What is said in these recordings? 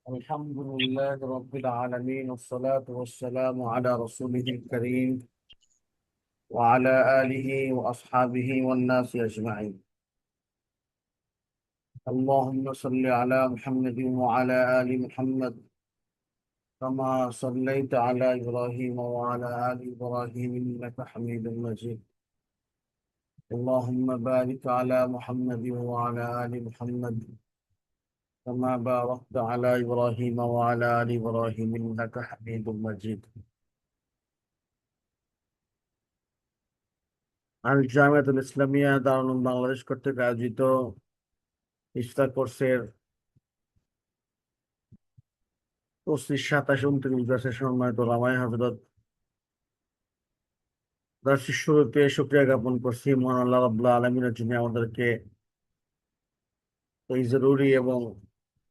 الحمد لله رب العالمين، والصلاة والسلام على رسوله الكريم وعلى آله وأصحابه والناس أجمعين. اللهم صل على محمد وعلى آل محمد كما صليت على إبراهيم وعلى آل إبراهيم إنك حميد مجيد. اللهم بارك على محمد وعلى آل محمد كما باركت على إبراهيم وعلى آل إبراهيم إنك حميد مجيد. আল জামিয়াতুল ইসলামিয়া দারুল বাংলাদেশ কর্তৃক আয়োজিত ইফতার কোর্সের 25, 27, 29 সম্মানিত ওলামায়ে হযরত, দর্শের শুরুতে শুকরিয়া জ্ঞাপন করছি মহান আল্লাহ রাব্বুল আলামিনের জন্য আমাদেরকে এই জরুরি এবং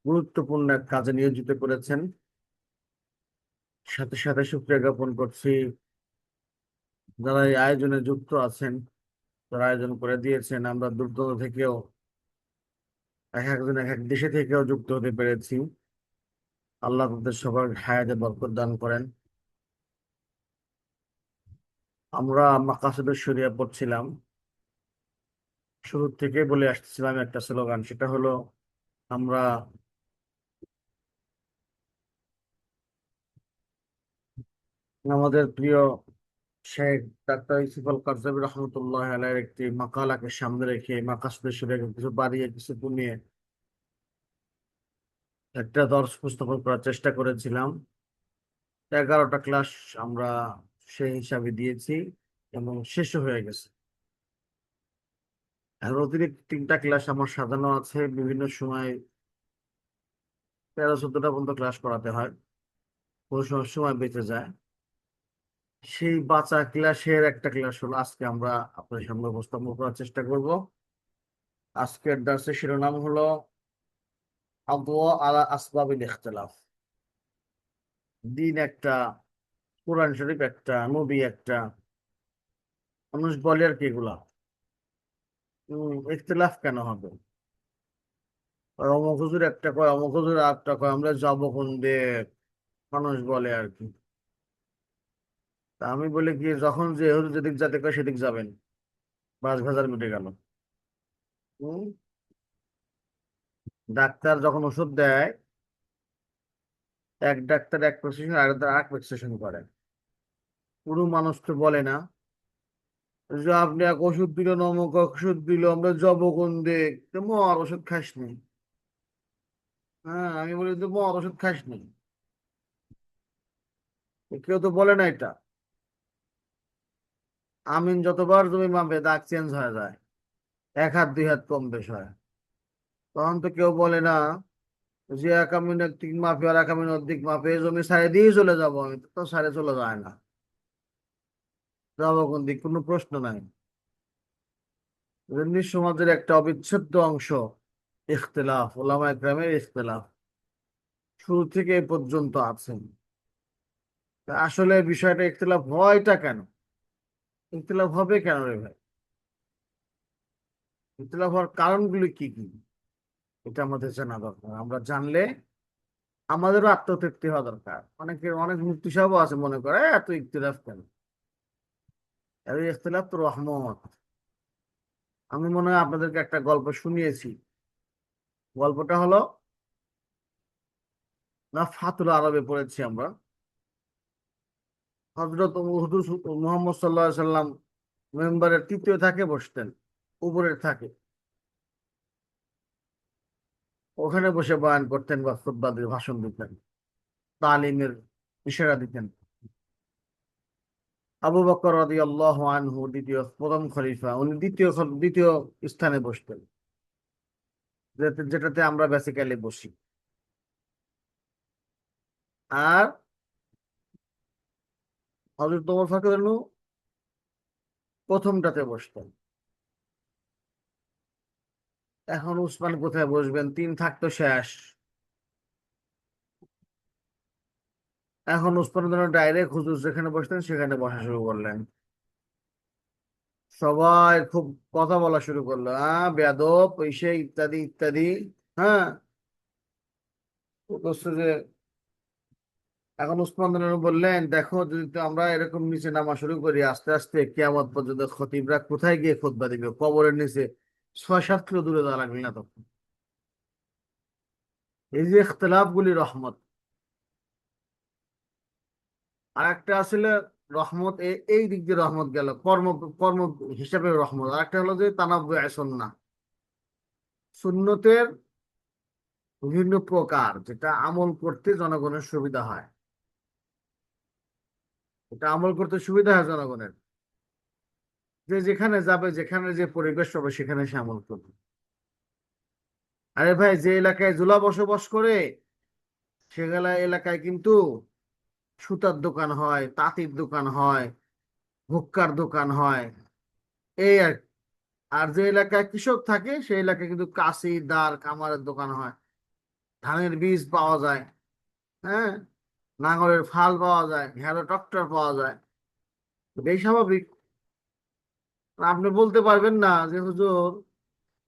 গুরুত্বপূর্ণ এক কাজে নিয়োজিত করেছেন। সাথে সাথে শুকরিয়া জ্ঞাপন করছি যারা এই আয়োজনে যুক্ত আছেন, যারা আয়োজন করে দিয়েছেন। আমরা দূর দূরান্ত থেকেও, এক একজন এক এক দেশে থেকেও যুক্ত হতে পেরেছি। আল্লাহ তাদের সবার হায়াতে বরকত দান করেন। আমরা মাকাসিদুশ শরিয়া পড়ছিলাম, শুরু থেকে বলে আসতেছিলাম একটা স্লোগান, সেটা হলো আমরা আমাদের প্রিয় শেখ ডাক্তার ইউসুফ আল কারজাবী রহমতুল্লাহ আলাইহির একটি মাকালাকে সামনে রেখে মাকাসিদুশ শরিয়াকে কিছু বাড়িয়ে কিছু কমিয়ে একটা দর্শ উপস্থাপন করার চেষ্টা করেছিলাম। 11টা ক্লাস আমরা সেই হিসাবে দিয়েছি এবং শেষও হয়ে গেছে। আর অতিরিক্ত 3টা ক্লাস আমার সাজানো আছে। বিভিন্ন সময় 13-14টা পর্যন্ত ক্লাস করাতে হয়, কোনো সময় সময় বেঁচে যায়। সেই বাঁচা ক্লাসের একটা ক্লাস হলো আজকে আমরা আপনাদের সামনে উপস্থাপন করার চেষ্টা করব। আজকের দার্সের শিরোনাম হলো আদওয়া আলা আসবাবিল ইখতিলাফ। দিন একটা, কোরআন শরীফ একটা, নবী একটা, মানুষ বলে আর কি এগুলা ইখতিলাফ কেন হবে? আর অমুক হুজুর একটা কয়, অমুক হুজুর একটা কয়, আমরা যাবো কোন দিক, মানুষ বলে আর কি। তা আমি বলি কি, যখন যে হুজুর যেদিক যাতে কয় সেদিক যাবেন, বাস ভেজাল মিটে গেল। হম ডাক্তার যখন ওষুধ দেয়, এক ডাক্তার এক প্রেসক্রিপশন আর ডাক্তার আরেক প্রেসক্রিপশন করে। পুরো মানুষ তো বলে না যে আপনি এক ওষুধ দিল, অমুক ওষুধ দিল, আমরা যাবো কোন দিক, তো মর ওষুধ খাস নি। হ্যাঁ, আমি বলি তো মর ওষুধ খাস নি। কেউ তো বলে না এটা। আমিন যতবার তুমি মাপে দাগ চেঞ্জ হয়ে যায়, 1 হাত 2 হাত কম বেশ হয়। তখন তো কেউ বলে না যে 1 আমিন একদিক মাপে আর 1 আমিন অর্ধেক মাপে জমি সারে দিয়ে চলে যাবো। আমি তো সারে চলে যায় না, যাবো কোন দিক, কোনো প্রশ্ন নাই। এমনি সমাজের একটা অবিচ্ছেদ্য অংশ ইখতিলাফ, ওলামা একরামের ইখতিলাফ শুরু থেকে এ পর্যন্ত আছেন। তা আসলে বিষয়টা ইখতিলাফ হয়টা কেন? ইখতিলাফ হবে কেন রে ভাই? ইখতিলাফ হওয়ার কারণগুলি কি কি, এটা আমাদের জানা দরকার। আমরা জানলে আমাদেরও আত্মতৃপ্তি হওয়া দরকার। অনেক মুফতি সাহেব আছে মনে করে এত ইখতিলাফ কেন? এই ইখতিলাফ তো রহমত। আমি মনে হয় আপনাদেরকে একটা গল্প শুনিয়েছি। গল্পটা হলো, না ফাতুল আরবে পড়েছি আমরা। হজরত হুজুর মুহাম্মদ সাল্লাম মেম্বারের 3য় থাকে বসতেন, উপরের থাকে, ওখানে বসে বয়ান করতেন বা খুতবা দিয়ে ভাষণ দিতেন, তালিমের ইশারা দিতেন। আবু বকর রাদিয়াল্লাহু আনহু দ্বিতীয়, প্রথম খলিফা, উনি দ্বিতীয় স্থানে বসতেন, যেটাতে আমরা বেসিক্যালি বসি। আর হযরত ওমর ফারুক রাদিয়াল্লাহু প্রথমটাতে বসতেন। এখন উসমান কোথায় বসবেন? 3 থাকতো শেষ। এখন উসমান ডাইরেক্ট হুজুর যেখানে বসতেন সেখানে বসা শুরু করলেন। সবাই খুব কথা বলা শুরু করলো, হ্যাঁ বেয়াদব, সে ইত্যাদি ইত্যাদি। হ্যাঁ, ও করছে যে এখন উসমান গনি বললেন, দেখো যদি তো আমরা এরকম নিচে নামা শুরু করি, আস্তে আস্তে কিয়ামত পর্যন্ত খতিবরা কোথায় গিয়ে খুতবা দিবে? কবরের নিচে 6-7 কিলো দূরে যাওয়া লাগবে না তখন? এই যে ইখতিলাফ গুলি রহমত। আর একটা আসলে রহমত, এই দিক দিয়ে রহমত গেল, কর্ম কর্ম হিসাবে রহমত। আর একটা হলো যে তানাব্বুয়ে সুন্নাহ, সুন্নতের বিভিন্ন প্রকার, যেটা আমল করতে জনগণের সুবিধা হয়, এটা আমল করতে সুবিধা হয় জনগণের, যে যেখানে যাবে, যেখানে যে পরিবেশ হবে সেখানে সে আমল করবে। আরে ভাই, যে এলাকায় জুলা বসবাস করে সেগুলা এলাকায় কিন্তু সুতার দোকান হয়, তাঁতির দোকান হয়, হুক্কার দোকান হয়, এই আর কি। আর যে এলাকায় কৃষক থাকে সেই এলাকায় কিন্তু কাশি দার কামারের দোকান হয়, ধানের বীজ পাওয়া যায়, হ্যাঁ, নাঙলের ফাল পাওয়া যায়, হ্যারো ট্রাক্টর পাওয়া যায়। এটাই স্বাভাবিক। আপনি বলতে পারবেন না যে হুজুর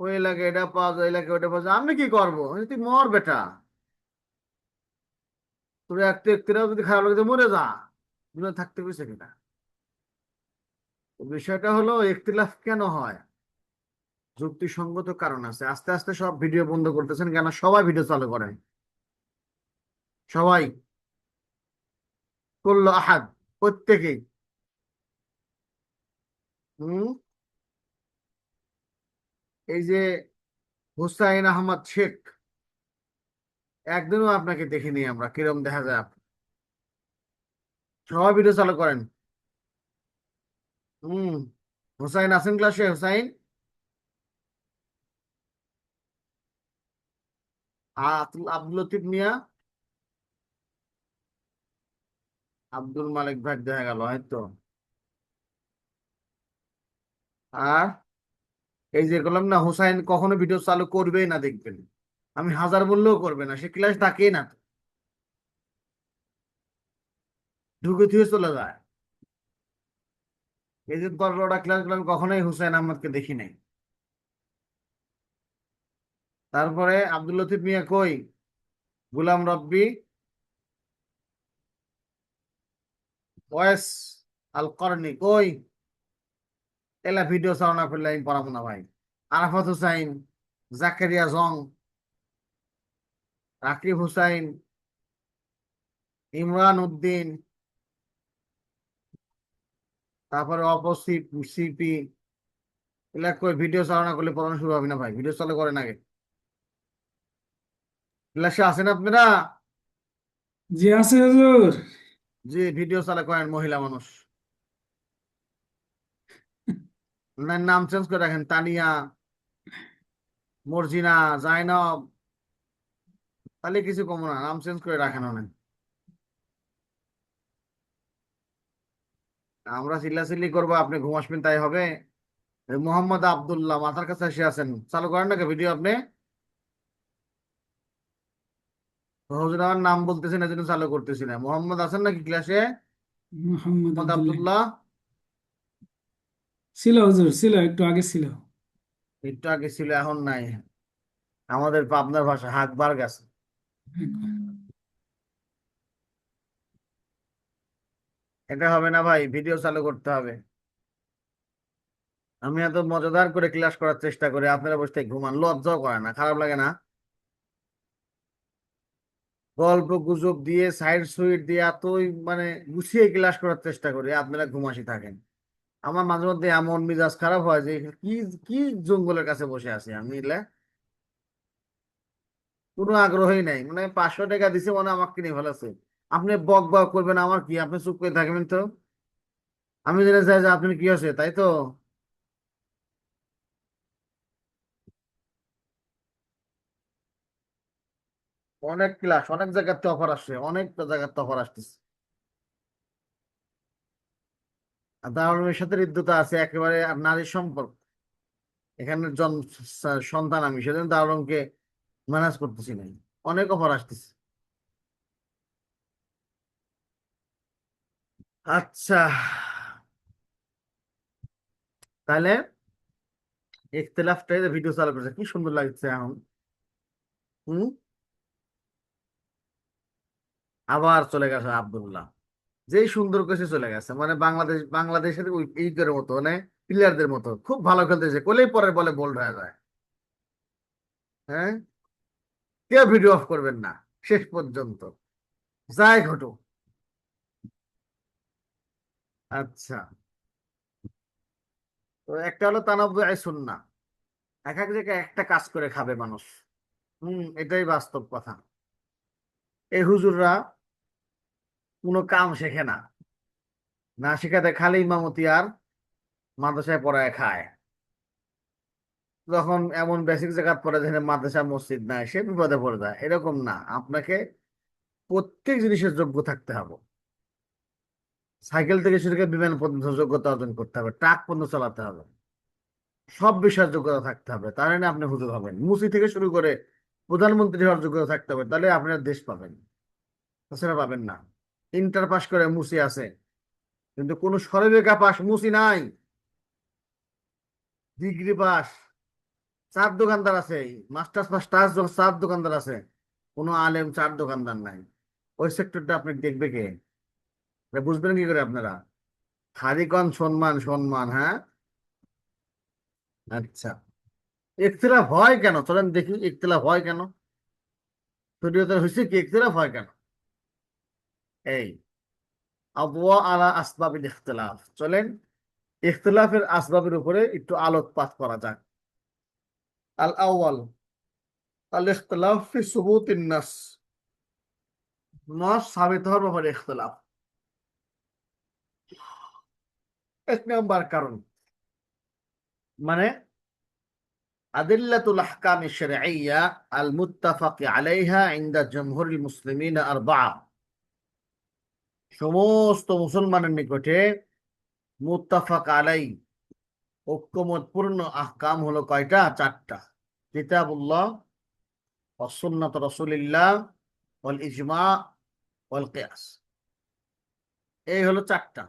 ওই এলাকায় এটা পাওয়া যায়, এলাকায় ওটা পাওয়া যায়, আমি কি করবো? তুই মর বেটা, তোর একটু একটিরাও যদি খারাপ লাগে তো মরে যা, দুনিয়া থাকতে পেরেছে কিনা। তো বিষয়টা হলো ইখতিলাফ কেন হয়? যুক্তিসঙ্গত কারণ আছে। আস্তে আস্তে সব ভিডিও বন্ধ করতেছেন কেন? সবাই ভিডিও চালু করেন, সবাই, কুল্লু আহাদ, প্রত্যেকেই। হম এই যে হুসাইন আহমদ শেখ, একদিনও আপনাকে দেখিনি আমরা, কিরম দেখা যায় আপনি? সবাই ভিডিও চালু করেন। হম হুসাইন আছেন ক্লাসে? হুসাইন, আব্দুল লতিফ মিয়া, আব্দুল মালিক ভাই দেখা গেল হয়তো। আর এই যে বললাম না, হুসাইন কখনো ভিডিও চালু করবেই না, দেখবেন। আমি হাজার বললেও করবে না, সে ক্লাস থাকেই না, ঢুকে থুয়ে চলে যায়। এই যে 10-12টা ক্লাস করলাম, কখনোই হুসাইন আহমদকে দেখি নাই। তারপরে আব্দুল লতিফ মিয়া কই? গুলাম রব্বি, ওয়েস আল করনি কই? এলা ভিডিও চালনা করলে আমি পড়াবো না ভাই। আরাফাত হুসাইন, জাকারিয়া জং, রাকিব হুসাইন, ইমরান উদ্দিন, তারপরে সিপি, এলা কই? ভিডিও চালনা করলে পড়ানো শুরু হবে না ভাই, ভিডিও চালু করেন আগে। ক্লাসে আসেন আপনারা? জি আছে হুজুর। যে ভিডিও চালু করেন মহিলা মানুষ, নাম চেঞ্জ করে রাখেন, তানিয়া, মর্জিনা, জাইনব, তাহলে কিছু কম না, নাম চেঞ্জ করে রাখেন অনেক। আমরা চিল্লাচিল্লি করবো, আপনি ঘুম আসবেন, তাই হবে? এই মোহাম্মদ আব্দুল্লাহ মাথার কাছে এসে আছেন, চালু করেন নাকি ভিডিও আপনি? হুজুর আমার নাম বলতেছেন, এই জন্য চালু করতেছি না। মোহাম্মদ আছেন নাকি ক্লাসে? মোহাম্মদ মোহাম্মদ আব্দুল্লাহ আব্দুল্লাহ, ছিল হুজুর, ছিল একটু আগে ছিল। একটু আগে ছিল, এখন নাই। আমাদের পাবনার ভাষা হাকবার গেছে। এটা হবে না ভাই, ভিডিও চালু করতে হবে। আমি এত মজাদার করে ক্লাস করার চেষ্টা করি, আপনারা বসে থেকে ঘুমান, লজ্জাও করে না, খারাপ লাগে না? গল্প গুজব দিয়ে, সাইড সুইট দিয়ে, এতই মানে গুছিয়ে ক্লাস করার চেষ্টা করি, আপনারা ঘুমাসি থাকেন। আমার মাঝে মধ্যে এমন মিজাজ খারাপ হয় যে কি কি জঙ্গলের কাছে বসে আছি আমি, এলে কোনো আগ্রহই নাই, মানে 500 টাকা দিছে মানে আমাকে কিনে ফেলাছে। আপনি বক বক করবেন, আমার কি, আপনি চুপ করে থাকবেন তো। আমি জেনে চাই যে আপনি কি আছে, তাই তো। অনেক ক্লাস, অনেক জায়গাতে অফার আসছে, অনেক জায়গাতে অফার আসতেছে। আর দারুণের সাথে হৃদ্যতা আছে একেবারে, আর নারীর সম্পর্ক, এখানে সন্তান আমি, সেজন্য দারুণকে ম্যানেজ করতেছি না। অনেক অফার আসতেছে। আচ্ছা, তাহলে ইখতিলাফটাই ভিডিও চালু করেছে, কি সুন্দর লাগছে এখন। হম আবার চলে গেছে আব্দুল্লাহ, যেই সুন্দর করেছে চলে গেছে, মানে বাংলাদেশের ওই ইগের মতো, মানে প্লেয়ারদের মতো খুব ভালো খেলতেছে, কোলেই পরের বলে বোল্ড হয়ে যায়। হ্যাঁ, কেউ ভিডিও অফ করবেন না শেষ পর্যন্ত, যাই ঘটুক। আচ্ছা, তো একটা হলো তানাব্বু সুন্নাহ, এক এক জায়গায় একটা কাজ করে খাবে মানুষ। এটাই বাস্তব কথা। এই হুজুররা কোনো কাম শেখে না, না শেখাতে খালি ইমামতি আর মাদ্রাসায় পড়ায় খায়। যখন এমন বেসিক জায়গা পড়ে যেখানে মাদ্রাসা মসজিদ নাই, সে বিপদে পড়ে যায়। এরকম না, আপনাকে প্রত্যেক জিনিসের যোগ্য থাকতে হবে। সাইকেল থেকে শুরু করে বিমান পর্যন্ত যোগ্যতা অর্জন করতে হবে, ট্রাক পর্যন্ত চালাতে হবে, সব বিষয়ের যোগ্যতা থাকতে হবে, তাহলে না আপনি হুজুর হবেন। মুসি থেকে শুরু করে প্রধানমন্ত্রী হওয়ার যোগ্যতা থাকতে হবে, তাহলে আপনার দেশ পাবেন, তাছাড়া পাবেন না। ইন্টার পাস করে মুসি আছে, কিন্তু কোনো সরবেকা পাস মুসি নাই। ডিগ্রি পাস চার দোকানদার আছে, মাস্টার্স পাস চার দোকানদার আছে, কোনো আলেম চার দোকানদার নাই। ওই সেক্টরটা আপনি দেখবে কে? এটা বুঝবেন কি করে আপনারা? খালিগঞ্জ সম্মান সম্মান, হ্যাঁ। আচ্ছা, ইখতিলাফ হয় কেন চলেন দেখি, ইখতিলাফ হয় কেন? শরীয়তে হয়েছে কি ইখতিলাফ হয় কেন? এই আবওয়া আলা আসবাবিল ইখতিলাফ, চলেন ইখতিলাফের আসবাবের উপরে একটু আলোকপাত করা যাক। আল আউয়াল আল ইখতিলাফ ফি সুবুতিন নাস, নাস সাবিত হওয়ার ব্যাপারে ইখতিলাফ। এক নাম্বার কারণ, মানে আদিল্লাতুল আহকাম আশ-শারঈয়্যা আল মুত্তাফাক আলাইহা ইনদা জমহুরিল মুসলিমিন আরবা'a, সমস্ত মুসলমানের নিকটে মুত্তাফাক আলাই, ঐকমত্যপূর্ণ আহকাম হলো কয়টা? চারটা। কিতাবুল্লাহ ওয়াস সুন্নাত রাসূলিল্লাহ ওয়াল ইজমা ওয়াল কিয়াস, এই হলো চারটা।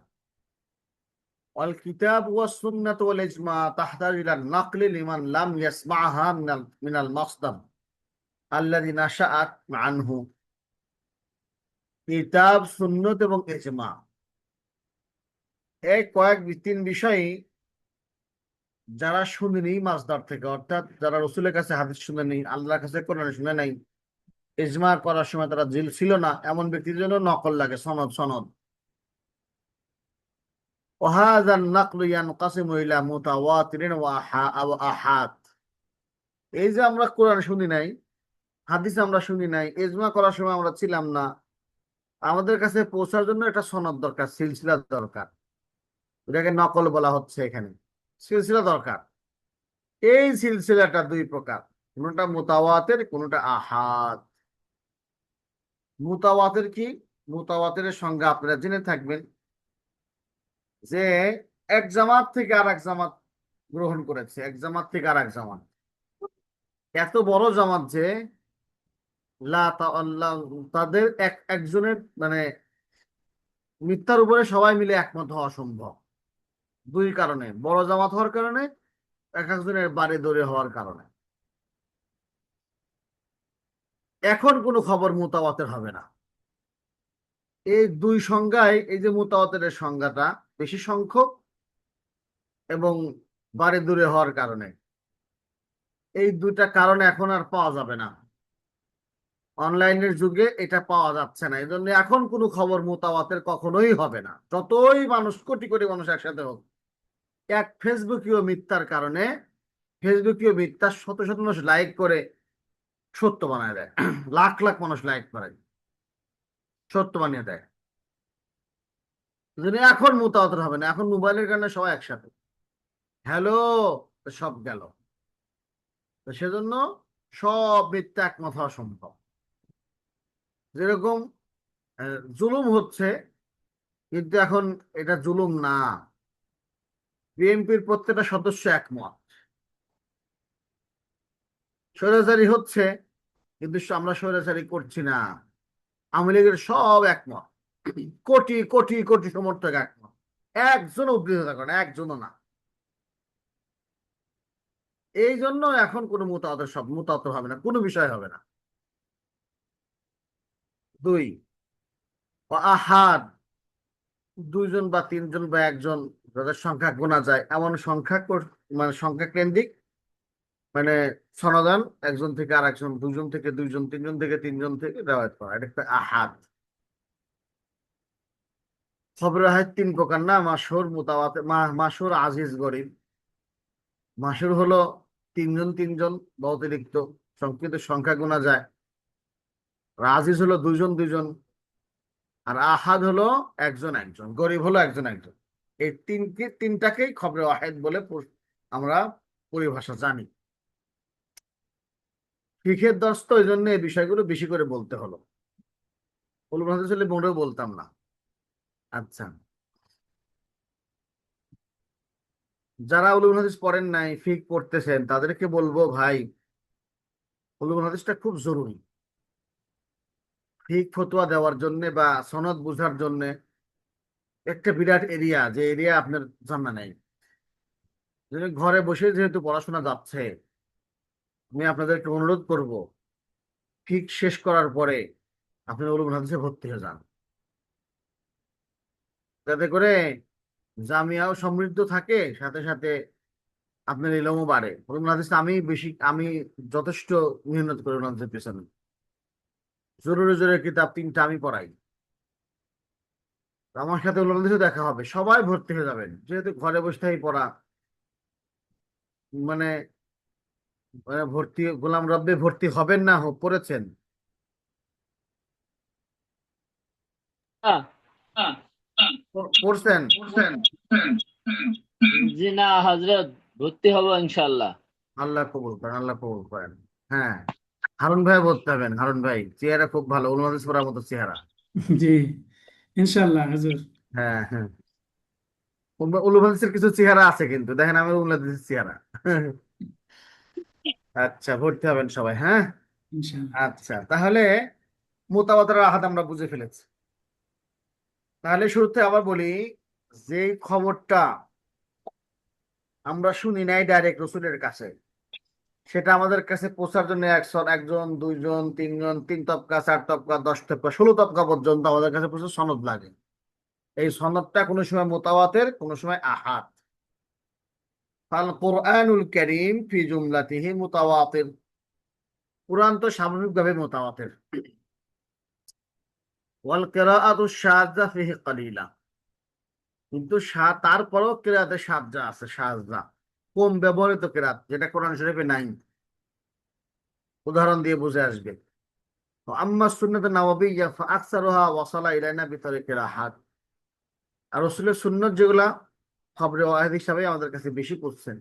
ওয়াল কিতাব ওয়াস সুন্নাত ওয়াল ইজমা তাহতাজ ইলা নাকলি লিমান লাম ইয়াসমা'হা মিনাল মাসদার আল্লাযী নাশাআত আনহু। কিতাব, সুন্নত এবং ইজমা, এই তিন বিষয় যারা শুনেনি মাসদার থেকে, অর্থাৎ যারা রসুলের কাছে হাদিস শুনেনি, আল্লাহর কাছে কোরআন শুনে নাই, ইজমা করার সময় তারা জিল ছিল না, এমন ব্যক্তির জন্য নকল লাগে, সনদ সনদ। وهذا النقل ينقسم إلى متواتر وآحاد। এই যে আমরা কোরআন শুনি নাই, হাদিস আমরা শুনি নাই, ইজমা করার সময় আমরা ছিলাম না, আমাদের কাছে পৌঁছার জন্য একটা সনদ দরকার, সিলসিলা দরকার। এটাকে নকল বলা হচ্ছে এখানে, সিলসিলা দরকার। এই সিলসিলাটা দুই প্রকার, কোনটা মুতাওয়াতির, কোনটা আহাদ। মুতাওয়াতির কি? মুতাওয়াতিরের সংজ্ঞা আপনারা জেনে থাকবেন, যে এক জামাত থেকে আর এক জামাত গ্রহণ করেছে, এক জামাত থেকে আর এক জামাত, এত বড় জামাত যে তাদের একজনের মানে মিথ্যার উপরে সবাই মিলে একমত হওয়া সম্ভব। দুই কারণে, বড় জামাত হওয়ার কারণে, এক একজনের বাড়ি দৌড়ে হওয়ার কারণে। এখন কোনো খবর মুতাওয়াতের হবে না। এই দুই সংজ্ঞায়, এই যে মুতাওয়াতের সংজ্ঞাটা বেশি সংখ্যক এবং বাড়ি দূরে হওয়ার কারণে, এই দুইটা কারণে এখন আর পাওয়া যাবে না। অনলাইনের যুগে এটা পাওয়া যাচ্ছে না, এই জন্য এখন কোনো খবর মুতাওয়াতের কখনোই হবে না, যতই মানুষ, কোটি কোটি মানুষ একসাথে হোক। এক ফেসবুকীয় মিথ্যার কারণে, ফেসবুকীয় মিথ্যা শত শত মানুষ লাইক করে সত্য বানায় দেয়, লাখ লাখ মানুষ লাইক করে সত্য বানিয়ে দেয়। এই জন্য এখন মুতাওয়াতের হবে না, এখন মোবাইলের কারণে সবাই একসাথে, হ্যালো, সব গেল। তো সেজন্য সব মিথ্যা একমত হওয়া সম্ভব। যেরকম জুলুম হচ্ছে, কিন্তু এখন এটা জুলুম না, বিএনপির প্রত্যেকটা সদস্য একমত। স্বৈরাচারী হচ্ছে, কিন্তু আমরা স্বৈরাচারী করছি না, আওয়ামী লীগের সব একমত, কোটি কোটি কোটি সমর্থক একমত, একজন উদ্ধৃত করে না, একজনও না। এই জন্য এখন কোনো মুতাওয়াতের হবে না, কোনো বিষয় হবে না। দুই, ও আহাদ, দুইজন বা তিনজন বা একজন, যাদের সংখ্যা গোনা যায় এমন সংখ্যা মানে সংখ্যা কেন্দ্রিক, মানে সনদান, একজন থেকে আর একজন, দুজন থেকে দুইজন, তিনজন থেকে তিনজন থেকে রেওয়ায়ত করা, এটা একটা আহাদ। খবর আহাদ তিন প্রকার না, মাশহুর, মুতাওয়াতির, মাশহুর, আজিজ, গরীব। মাশহুর হলো তিনজন তিনজন বা অতিরিক্ত, সংকৃত সংখ্যা গোনা যায়। আর আজিজ হলো দুইজন দুইজন। আর আহাদ হলো একজন একজন, গরীব হলো একজন একজন। এই তিনটাকেই খবরে ওয়াহিদ বলে আমরা পরিভাষা জানি। ফিকহের দর্শ তো, এই জন্য এই বিষয়গুলো বেশি করে বলতে হলো। উলুম হাদিস হলে মোটেও বলতাম না। আচ্ছা, যারা উলুম হাদিস পড়েন নাই, ফিক পড়তেছেন, তাদেরকে বলবো ভাই, উলুম হাদিসটা খুব জরুরি। ফিক ফতোয়া দেওয়ার জন্য বা সনদ বোঝার জন্য একটা বিরাট এরিয়া, যে এরিয়া আপনার জানা নেই। ঘরে বসে যেহেতু পড়াশোনা যাচ্ছে, আমি আপনাদেরকে অনুরোধ করব, ফিক শেষ করার পরে আপনি উলুম হাদিসে ভর্তি হয়ে যান, যাতে করে জামিয়াও সমৃদ্ধ থাকে, সাথে সাথে আপনার ইলমও বাড়ে। উলুম হাদিস আমি যথেষ্ট মেহনত করি উলুম হাদিসের পিছনে। জরুরি জরুরি কিতাব তিনটা আমি পড়াই। তো আমার সাথে উলুম হাদিসে দেখা হবে, সবাই ভর্তি হয়ে যাবেন, যেহেতু ঘরে বসে থেকেই পড়া। মানে ভর্তি, গোলাম রব্বে ভর্তি হবেন না, পড়েছেন? হ্যাঁ। পড়ছেন? জি না হজরত, ভর্তি হব ইনশাল্লাহ। আল্লাহ কবুল করেন, আল্লাহ কবুল করেন। হ্যাঁ, হারুন ভাই বলতে হবেন। হারুন ভাই চেহারা খুব ভালো, উলুম হাদিস পড়ার মতো চেহারা। জি, ইনশাল্লাহ হুজুর। হ্যাঁ হ্যাঁ, উলুম হাদিসের কিছু চেহারা আছে, কিন্তু দেখেন আমার উলুম হাদিসের চেহারা। আচ্ছা, ভর্তি হবেন সবাই, হ্যাঁ। ইনশাল্লাহ। আচ্ছা, তাহলে মুতাওয়াতির আহাদ আমরা বুঝে ফেলেছি। তাহলে শুরুতে আবার বলি, যে খবরটা আমরা শুনি নাই ডাইরেক্ট রসুলের কাছে, সেটা আমাদের কাছে পৌঁছার জন্য একজন একজন, দুইজন, তিনজন, তিন তবকা, চার তবকা, 10 তবকা, 16 তবকা পর্যন্ত আমাদের কাছে প্রচুর সনদ লাগে। এই সনদটা কোনো সময় মুতাওয়াতির, কোনো সময় আহাদ। ফাল কোরআনুল কারীম ফি জুমলাতিহি মুতাওয়াতির। কুরআন তো সামগ্রিকভাবে মুতাওয়াতির। ওয়াল কিরাআতু শাযযা ফিহি কালিলা। কিন্তু তারপরেও কেরাতে সাজ্জা আছে, সাজ্জা কম ব্যবহৃত কেরাত, যেটা কোরআন শরীফে নাই। উদাহরণ দিয়ে বুঝে আসবে। আম্মা সুন্নাত নাবাবিয়্যা ফাআকসারুহা ওয়াসালা ইলাইনা বিতরিকিল আহাদ। আর রাসূলের সুন্নাত যেগুলা খবরে ওয়াহিদ হিসাবে আমাদের কাছে বেশি পড়ছেন,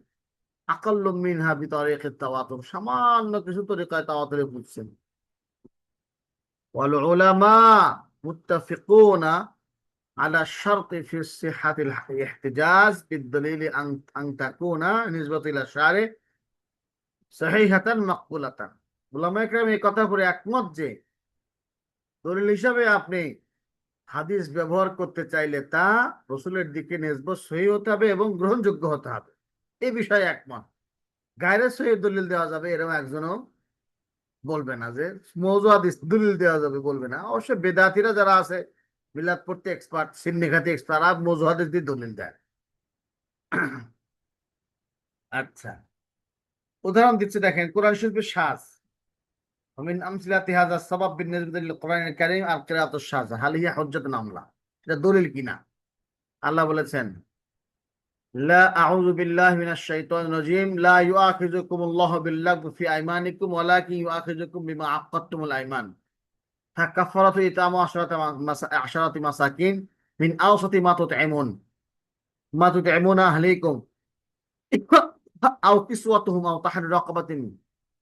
আকাল্লু মিনহা বিতরিকিত তাওয়াতুর, সামান্য কিছু তরিকায় তাওয়াতুরে পড়ছেন। ওয়াল উলামা মুত্তাফিকুনা على الشرط في صحة الاحتجاج بالدليل أن تكون نسبة إلى الشارع صحيحة مقبولة। উলামা ইকরাম এই কথা পরে একমত যে দলিল হিসাবে আপনি হাদিস ব্যবহার করতে চাইলে তা রসুলের দিকে নিসবত সহিহ হতে হবে এবং গ্রহণযোগ্য হতে হবে, এই বিষয়ে একমত। গায়রে সহিহ দলিল দেওয়া যাবে এরকম একজনও বলবে না, যে মওযু হাদিস দলিল দেওয়া যাবে বলবে না। অবশ্য বেদাতিরা যারা আছে, মিলাদ পড়তে এক্সপার্ট, সিন্নিঘাতে এক্সপার্ট, আর মওযু হাদিস দিয়ে দলিল দেয়। আচ্ছা, উদাহরণ দিচ্ছি, দেখেন কোরআন শরীফের সাজ। ومن أمثلة هذا السبب بالنسبة للقرآن الكريم القراءة الشاذة هل هي حجة أم لا؟ এটা দলিল কিনা। আল্লাহ বলেছেন, লা আউযু বিল্লাহি মিনাশ শাইতানির রাজীম লা ইউআখিযুকুমুল্লাহু বিল্লাগwi ফি আইমানিকুম ওয়ালাকিন ইউআখিযুকুম বিমা আক্কাদতুমুল আইমান ফাকাফারাতু ইতামু আশরাতি মাসাকিন মিন আওসাতি মা তুতঈমুনা আহলিকুম আও কিসওয়াতুহুম আও তাহরিরু রাকাবাতিন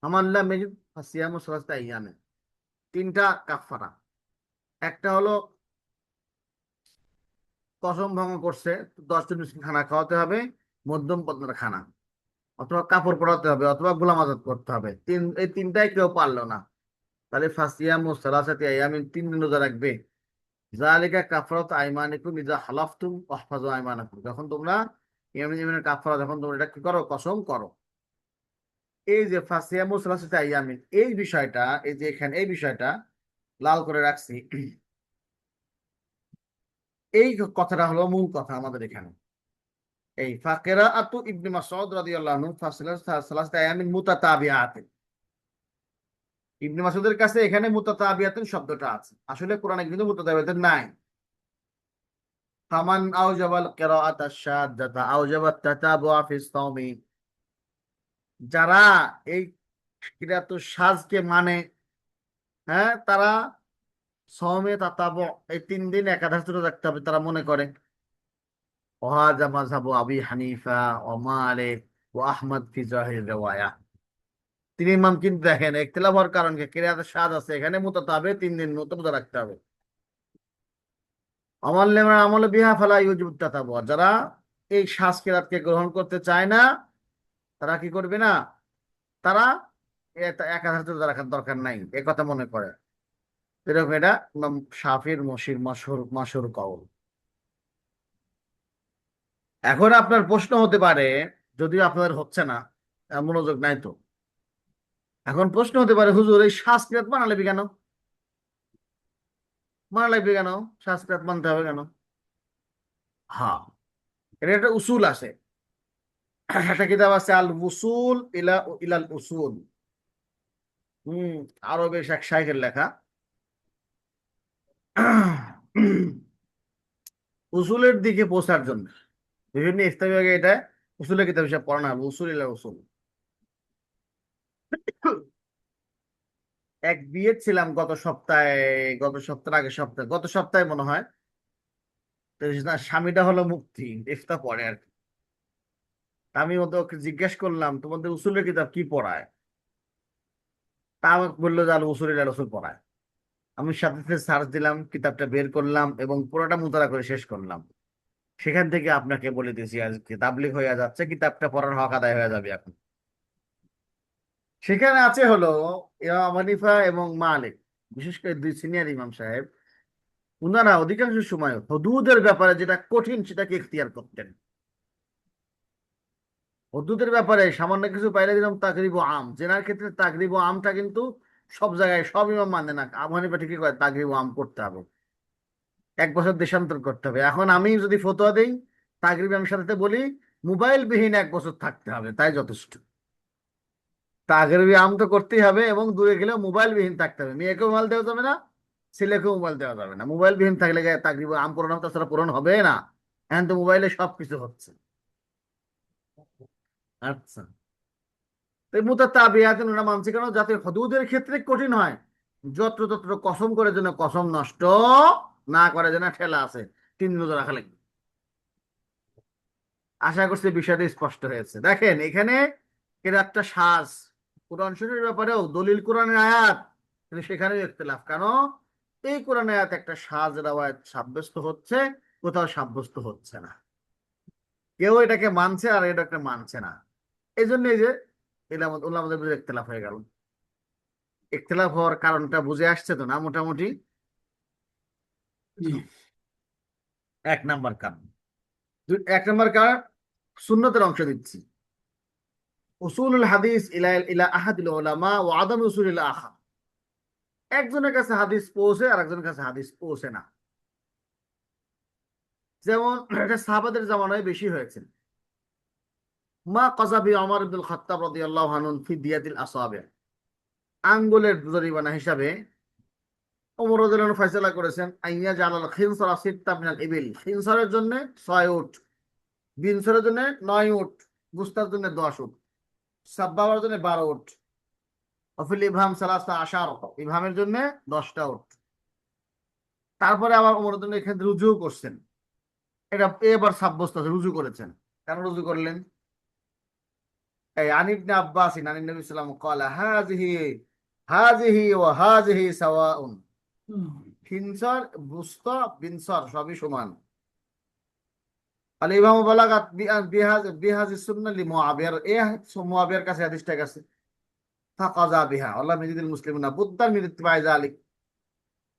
ফামান লাম ইয়াজিদ ফাসিয়ামু সালাসাতি আইয়ামিন। তিনটা কাফারা। একটা হলো কসম ভঙ্গ করছে, 10 জন মিসকিন খানা খাওয়াতে হবে, মধ্যম পন্থার খানা, অথবা কাপড় পরাতে হবে, অথবা গোলাম আজাদ করতে হবে। এই তিনটাই কেউ পারলো না, তাহলে ফাসিয়ামু সালাসাতি আইয়ামিন, 3 দিন রোজা রাখবে। যালিকা কাফারাতু আইমানিকুম ইযা হালাফতুম ওয়াহফাযু আইমানাকুম, যখন তোমরা ইয়ামিনের কাফারা, যখন তোমরা এটা কি করো, কসম করো। এই যে ফাসিয়ামু সালাসাতি আইয়ামিন, এই বিষয়টা, এই যে এখানে এই বিষয়টা লাল করে রাখছি, এই কথাটা হলো মূল কথা আমাদের এখানে। এই ফাকিরাআতু ইবনে মাসউদ রাদিয়াল্লাহু আনহু সালাসাত আয়ামিন মুতাতাবিআতিন। ইবনে মাসউদের কাছে এখানে মুতাতাবিআতিন শব্দটা আছে, আসলে কোরআনে কিন্তু মুতাতাবিআতিন নাই। ফামান আওজাবাল কিরাআতা শাদ্দাতা আওজাবাত তাতাবুআ ফিস সাওমি। যারা এই কিরাআতুশ শাযকে মানে, হ্যাঁ, তারা সওমে তাতাবু, এই 3 দিন একাধারে রোজা রাখতে হবে তারা মনে করে। ওয়াহাযা মাযহাবু আবি হানিফা ওয়া মালিক ওয়া আহমদ ফি জাহির রিওয়ায়া। তিনি ইমাম কিন্তু দেখেন ইখতিলাফ হওয়ার কারণ কি, কিরাআতুশ শায আছে এখানে মুতাতাবে 3 দিন মতো রোজা রাখতে হবে। আমল বিহা ফালা ইউজিবু তাতাবু। যারা এই শায কিরাতকে গ্রহণ করতে চায় না তারা কি করবে না, তারা একাধারে রোজা রাখার দরকার নাই এ কথা মনে করে। এরকম এটা ইমাম শাফির মাশহুর কওল। এখন আপনার প্রশ্ন হতে পারে, যদিও আপনাদের হচ্ছে না, মনোযোগ নাই তো, এখন প্রশ্ন হতে পারে হুজুর এই শায কিরাত মানা লাগবে কেন, মানা লাগবে কেন, শায কিরাত মানতে হবে কেন? হ্যাঁ, এটা একটা উসুল আছে, একটা কিতাব আছে আল উসুল ইলাল উসুল। আরবের এক শাইখের লেখা। উসুলের দিকে পৌঁছার জন্য বিভিন্ন ইসলামী বিভাগে এটা উসুলের কিতাব হিসাব পড়ানো হবে, উসুল ইলাল উসুল। এক বিয়ে ছিলাম গত সপ্তাহে মনে হয়। তো না, স্বামীটা হলো মুফতি, ইফতা পড়ে আর কি। তা আমি ওকে জিজ্ঞেস করলাম তোমাদের উসুলের কিতাব কি পড়ায়? তা আমাকে বললো যে আল উসুল ইলাল উসুল পড়ায়। আমি সাথে সাথে সার্চ দিলাম, কিতাবটা বের করলাম এবং পুরোটা মুতালা করে শেষ করলাম। সেখান থেকে আপনাকে বলে দিয়েছি আজকে তাবলীগ হয়ে যাচ্ছে, কিতাবটা পড়ার হক আদায় হয়ে যাবে এখন। সেখানে আছে হলো ইমাম হানিফা এবং মালিক, বিশেষ করে 2 সিনিয়র ইমাম সাহেব, উনারা অধিকাংশ সময় হুদুদের ব্যাপারে যেটা কঠিন সেটাকে ইখতিয়ার করতেন। হুদুদের ব্যাপারে সামান্য কিছু পাইলে দিলাম তাকরিব ও আম, জেনার ক্ষেত্রে তাকরিব ও আমটা কিন্তু সব জায়গায় সব ইমাম মানে না। আবু হানিফা ঠিকই করে তাকরিব ও আম করতে হবে, 1 বছর দেশান্তর করতে হবে। এখন আমি যদি ফতোয়া দেই, তাকরিব আমি সাথে বলি মোবাইল বিহীন 1 বছর থাকতে হবে, তাই যথেষ্ট। তাকরিব আম তো করতেই হবে এবং দূরে গেলেও মোবাইল বিহীন থাকতে হবে। মেয়েকেও মোবাইল দেওয়া যাবে না, ছেলেকেও মোবাইল দেওয়া যাবে না। মোবাইল বিহীন থাকলে তাকরিব আম পূরণ হবে, তাছাড়া পূরণ হবে না। এখন তো মোবাইলে সবকিছু হচ্ছে। আচ্ছা, তো মুতাতাবিআতিন ওরা মানছে কেন? যাতে হুদুদের ক্ষেত্রে কঠিন হয়, যত্র তত্র কসম করে যেন কসম নষ্ট না করে, যেন ঠেলা আছে 3 দিন রোজা রাখা লাগবে। আশা করছি বিষয়টা স্পষ্ট হয়েছে। দেখেন এখানে এর একটা সাজ, কোরআন শরীফের ব্যাপারেও দলিল কোরআনের আয়াত, কিন্তু সেখানেও ইখতিলাফ কেন? এই কোরআন আয়াত একটা সাজ রাওয়ায়াত সাব্যস্ত হচ্ছে, কোথাও সাব্যস্ত হচ্ছে না। কেউ এটাকে মানছে আর এটাকে মানছে না। এই জন্য এই যে উলামাদের মধ্যে ইখতিলাফ হয়ে গেল। ইখতিলাফ হওয়ার কারণটা বুঝে আসছে তো না মোটামুটি? জি। 1 নাম্বার কারণ, 1 নাম্বার কারণ সুন্নতের অংশ দিচ্ছি। উসুলুল হাদিস ইলা ইলা আহাদিল উলামা ওয়া আদাম উসুল ইলা আখা। একজনের কাছে হাদিস পৌঁছে আর একজনের কাছে হাদিস পৌঁছে না। যেমন এটা সাহাবাদের জামানায় বেশি হয়েছে। মা কাযাবি ওমর ইবনুল খাত্তাব রাদিয়াল্লাহু আনহু ফি দিয়াতিল আসাবি। আঙ্গুলের জরিমানা হিসাবে ওমর রাদিয়াল্লাহু আনহু ফয়সালা করেছেন আইয়া জালাল খিনসারা সিত্তা মিনাল ইবিল, খিনসারের জন্য 6 উট, বিনসারের জন্য 9 উট, বুস্তার জন্য 10 উট, সাব্বাবার জন্য 12 উট, অফিল ইবহাম সালাসা আশার, ইবহামের জন্য 10টা উট। তারপরে আবার ওমর জন্য এখানে রুজু করছেন, এটা এবার সাব্যস্ত আছে, রুজু করেছেন। কেন রুজু করলেন? এই আন ইবনে আব্বাস আন নবী সাল্লাল্লাহু আলাইহি ওয়াসাল্লাম ক্বালা হাযিহি ওয়া হাযিহি সাওয়াউন। খিনসার বুস্তা বিনসার সবই সমান। আল ইমাম বালাগাত বিহাজি সুন্নাহ লি মুআবিয়ার, মুআবিয়ার কাছে হাদিসটা গেছে। ফাকাজা বিহা আল্লাহ মিজিদুল মুসলিমিনা বুদ্দার মিন ইত্তিবাই যালিক।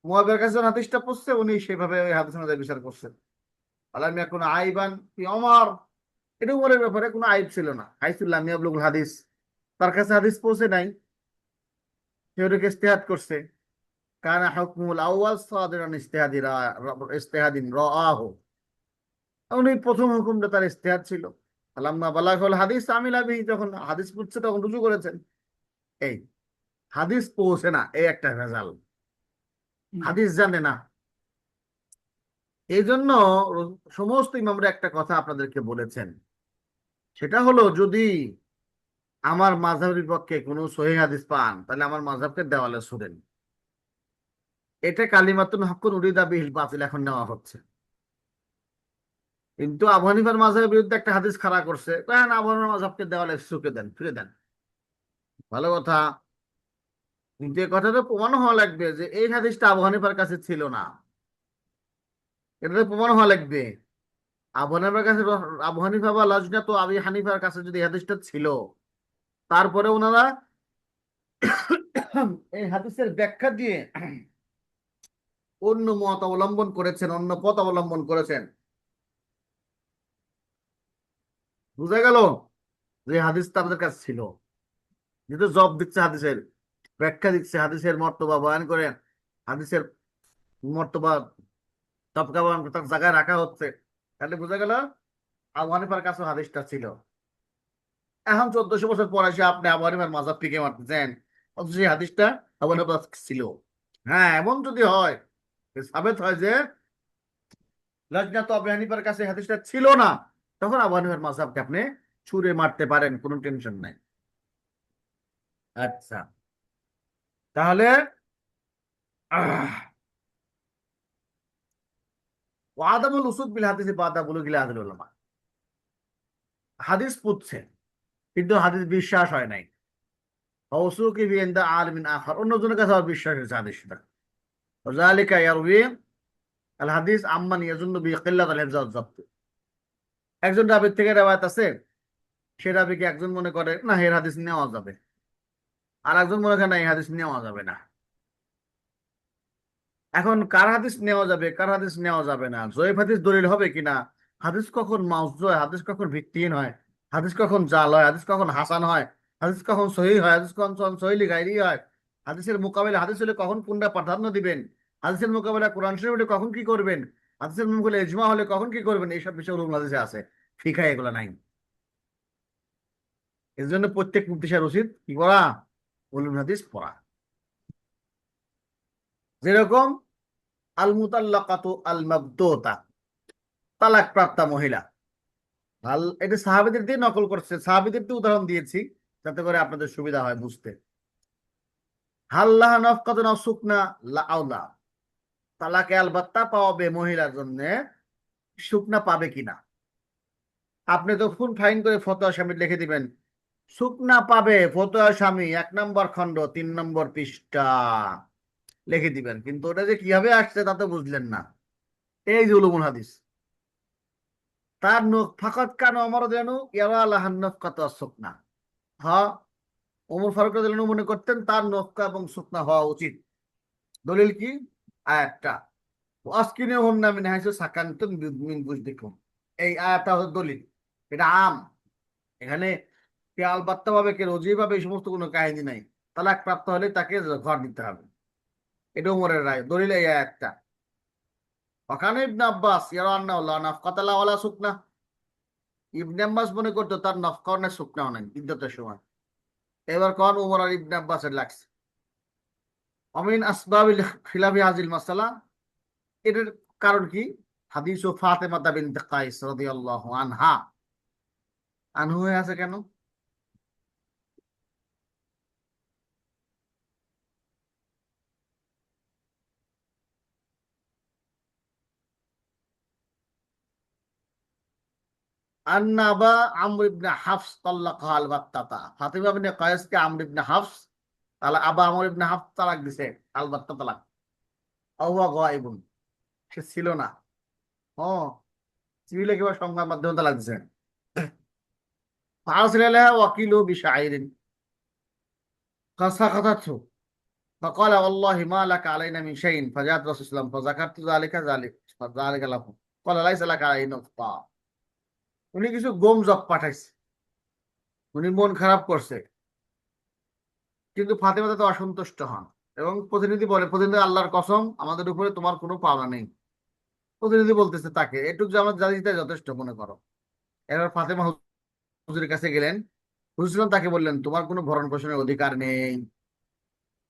মুআবিয়ার কাছে যখন হাদিসটা পড়ছে উনি সেভাবে ওই হাদিস অনুযায়ী বিচার করছেন। আল্লাহ মিয়া কোন আইবান ফি ওমর, এটা উমরের ব্যাপারে কোনো আইব ছিল না। হাইসুল্লাহ মিয়াবলুল হাদিস, তার কাছে হাদিস পৌঁছে নাই, সে ওটাকে ইজতিহাদ করছে। কানা হুকমুল আউয়াল সাদিরান ইজতিহাদিন রাআহু। উনি প্রথম হুকুমটা তার ইজতিহাদ ছিল। ফালাম্মা বালাগাল হাদিস আমিলা বিহি, যখন হাদিস পড়ছে তখন রুজু করেছেন। এই হাদিস পৌঁছে না, এই একটা ভেজাল। হাদিস জানে না। এই জন্য সমস্ত ইমামরা একটা কথা আপনাদেরকে বলেছেন, সেটা হলো যদি আমার মাযহাবের বিপক্ষে কোনো সহিহ হাদিস পান, তাহলে আমার মাযহাবকে দেওয়ালে ছুড়েন। এটা কালিমাতুন হকুন উরিদা বিহিল বাতিল এখন নেওয়া হচ্ছে। কিন্তু আবু হানিফার মাযহাবের বিরুদ্ধে একটা হাদিস খাড়া করছে, কেন আবু হানিফার মাযহাবকে দেওয়ালে ছুঁকে দেন, ফিরে দেন। ভালো কথা। কিন্তু এই কথাটা প্রমাণ হওয়া লাগবে যে এই হাদিসটা আবু হানিফার কাছে ছিল না। এটা প্রমাণ হওয়া লাগবে আবু হানিফার কাছে, আবু হানিফা বা লজনাত আবি হানিফার কাছে যদি এই হাদিসটা ছিল, তারপরে ওনারা এই হাদিসের ব্যাখ্যা দিয়ে অন্য মত অবলম্বন করেছেন, অন্য পথ অবলম্বন করেছেন। বুঝা গেল যে হাদিস তাদের কাছে ছিল, যেহেতু জব দিচ্ছে হাদিসের, ব্যাখ্যা দিচ্ছে, হাদিসের মর্তবা বয়ান করে, হাদিসের মর্তবা তবকা বয়ান করে তার জায়গায় রাখা হচ্ছে, তাহলে বোঝা গেল আবু হানিফার কাছে হাদিসটা ছিল। এখন 1400 বছর পর এসে আপনি আবু হানিফার মাযহাব পিকে মারতেছেন, অথচ সেই হাদিসটা আবু হানিফার কাছে ছিল। হ্যাঁ, এমন যদি হয়, সাবেত হয় যে লজনাত আবু হানিফার কাছে হাদিসটা ছিল না, তখন আবু হানিফার মাযহাবকে আপনি ছুঁড়ে মারতে পারেন, কোনো টেনশন নাই। আচ্ছা, তাহলে ওয়াদামুল উসুল বিল হাদিস বাদা বুলুগিল আদল উলামা। হাদিস পুচ্ছে কিন্তু হাদিস বিশ্বাস হয় নাই, ফাউসুকি বিইনদা আলিমিন আখার, অন্যজনের কাছে আবার বিশ্বাস হয়েছে হাদিসটা। ওয়াযালিকা ইয়ারউই আল হাদিস আম্মান ইয়াজুন্নু বি কিল্লাত আল হিফজ ওয়াল যাবত। একজন রাবীর থেকে রিওয়ায়াত আছে, সে রাবীকে একজন মনে করে না এর হাদিস নেওয়া যাবে, আর একজন মনে করে না এই হাদিস নেওয়া যাবে না। এখন কার হাদিস নেওয়া যাবে, কার হাদিস নেওয়া যাবে না, জয়ীফ হাদিস দলিল হবে কিনা, হাদিস কখন মাউযু হয়, হাদিস কখন ভিত্তিহীন হয়, হাদিস কখন জাল হয়, হাদিস কখন হাসান হয়, হাদিস কখন সহিহ হয়, হাদিস কখন সহিহ গায়রি হয়, হাদিসের মোকাবেলা হাদিস হলে কখন কোনটা প্রাধান্য দিবেন, হাদিসের মোকাবেলা কোরআন শরীফ হলে কখন কি করবেন, হাদিসের মোকাবেলা ইজমা হলে কখন কি করবেন, এইসব বিষয় উলুমুল হাদিসে আছে, ফিকাহে এগুলো নাই। এর জন্য প্রত্যেক মুফতি সাহেবের উচিত কি করা, উলুমুল হাদিস পড়া। যেরকম আল মুতাল্লাকাতু আল মাবদুতা, তালাক প্রাপ্তা মহিলা। এটা সাহাবীদের দিয়ে নকল করছে, সাহাবীদের তো উদাহরণ দিয়েছি যাতে করে আপনাদের সুবিধা হয় বুঝতে। হাল্লাহ নফকাতুন আও সুকনা লা আওলা, তালাকে আলবাত্তা পাওয়াবে মহিলার জন্য, শুকনা পাবে কিনা। আপনি তো ফুল ফাইন করে ফতোয়া স্বামী লিখে দিবেন, শুকনা পাবে ফতোয়া স্বামী 1 নম্বর খণ্ড 3 নম্বর পৃষ্ঠা লিখে দিবেন, কিন্তু ওটা যে কিভাবে আসছে তা তো বুঝলেন না। এই যে উলুমুল হাদিস, তার নখ ফাকাত কান অমর যেন ইয়ারা লাহান নফকাত শুকনা। হ্যাঁ, ওমর ফারুক রাদিয়াল্লাহু আনহু মনে করতেন তার নফকা এবং শুকনা হওয়া উচিত। দলিল কি? আয়াতটা ওয়াসকিনুহুন্না মিন হাইসু সাকানতুম মিন বুজদিকুম, এই আয়াতটা হলো দলিল। এটা আম, এখানে কে আলবাত্তা ভাবে কে রোজি ভাবে এই সমস্ত কোনো কাহিনী নাই। তালাক প্রাপ্ত হলে তাকে ঘর দিতে হবে, এটা ওমরের রায়, দলিল এই আয়াতটা। ওখানে ইবনে আব্বাস ইয়ারা আন্নাহু লা নাফকাতা ওয়ালা শুকনা, ইবনে আব্বাস মনে করতো তার নফকাও নাই শুকনাও নাই ইদ্যতের সময়। এবার কোন উমর আর ইবনে আব্বাসের লাগছে। অমিন আসবাবিল খিলাফি হাজিল মাসালা, এটার কারণ কি? হাদিস ও ফাতেমা বিনতে কাইস রাদিয়াল্লাহু আনহা, আনহু হয়ে আছে কেন? আন্নাবা আমর ইবনে হাফস তাল্লাকা আল বাত্তাতা, ফাতেমা বিনতে কাইসকে আমর ইবনে হাফস তালা আবা আমর ইবনে হাফস তালাক দিছে, আল বাত্তা তালাক। আহুয়া গায়বুন, সে ছিল না। ও সিভিলে কিংবা সংবাদ মাধ্যমে তালাক দিছে। ফারসিলা ওয়াকিলু বিশাইরিন ফাসাকাতাতহু فقال والله ما لك علينا من شيء فجاءت رسول الله فذكرت ذلك له قال ليس لك علينا نفقا। উনি কিছু গম জব পাঠাইছে, উনি মন খারাপ করছে, কিন্তু ফাতেমা তো অসন্তুষ্ট হন। এবং প্রতিনিধি বলে, প্রতিনিধি আল্লাহর কসম আমাদের উপরে তোমার কোনো পাওনা নেই। প্রতিনিধি বলতেছে তাকে, এটুকু যে আমরা জানি তাই যথেষ্ট মনে করো। এবার ফাতেমা হুজুরের কাছে গেলেন, হুজুর সাল্লাম তাকে বললেন তোমার কোনো ভরণ পোষণের অধিকার নেই।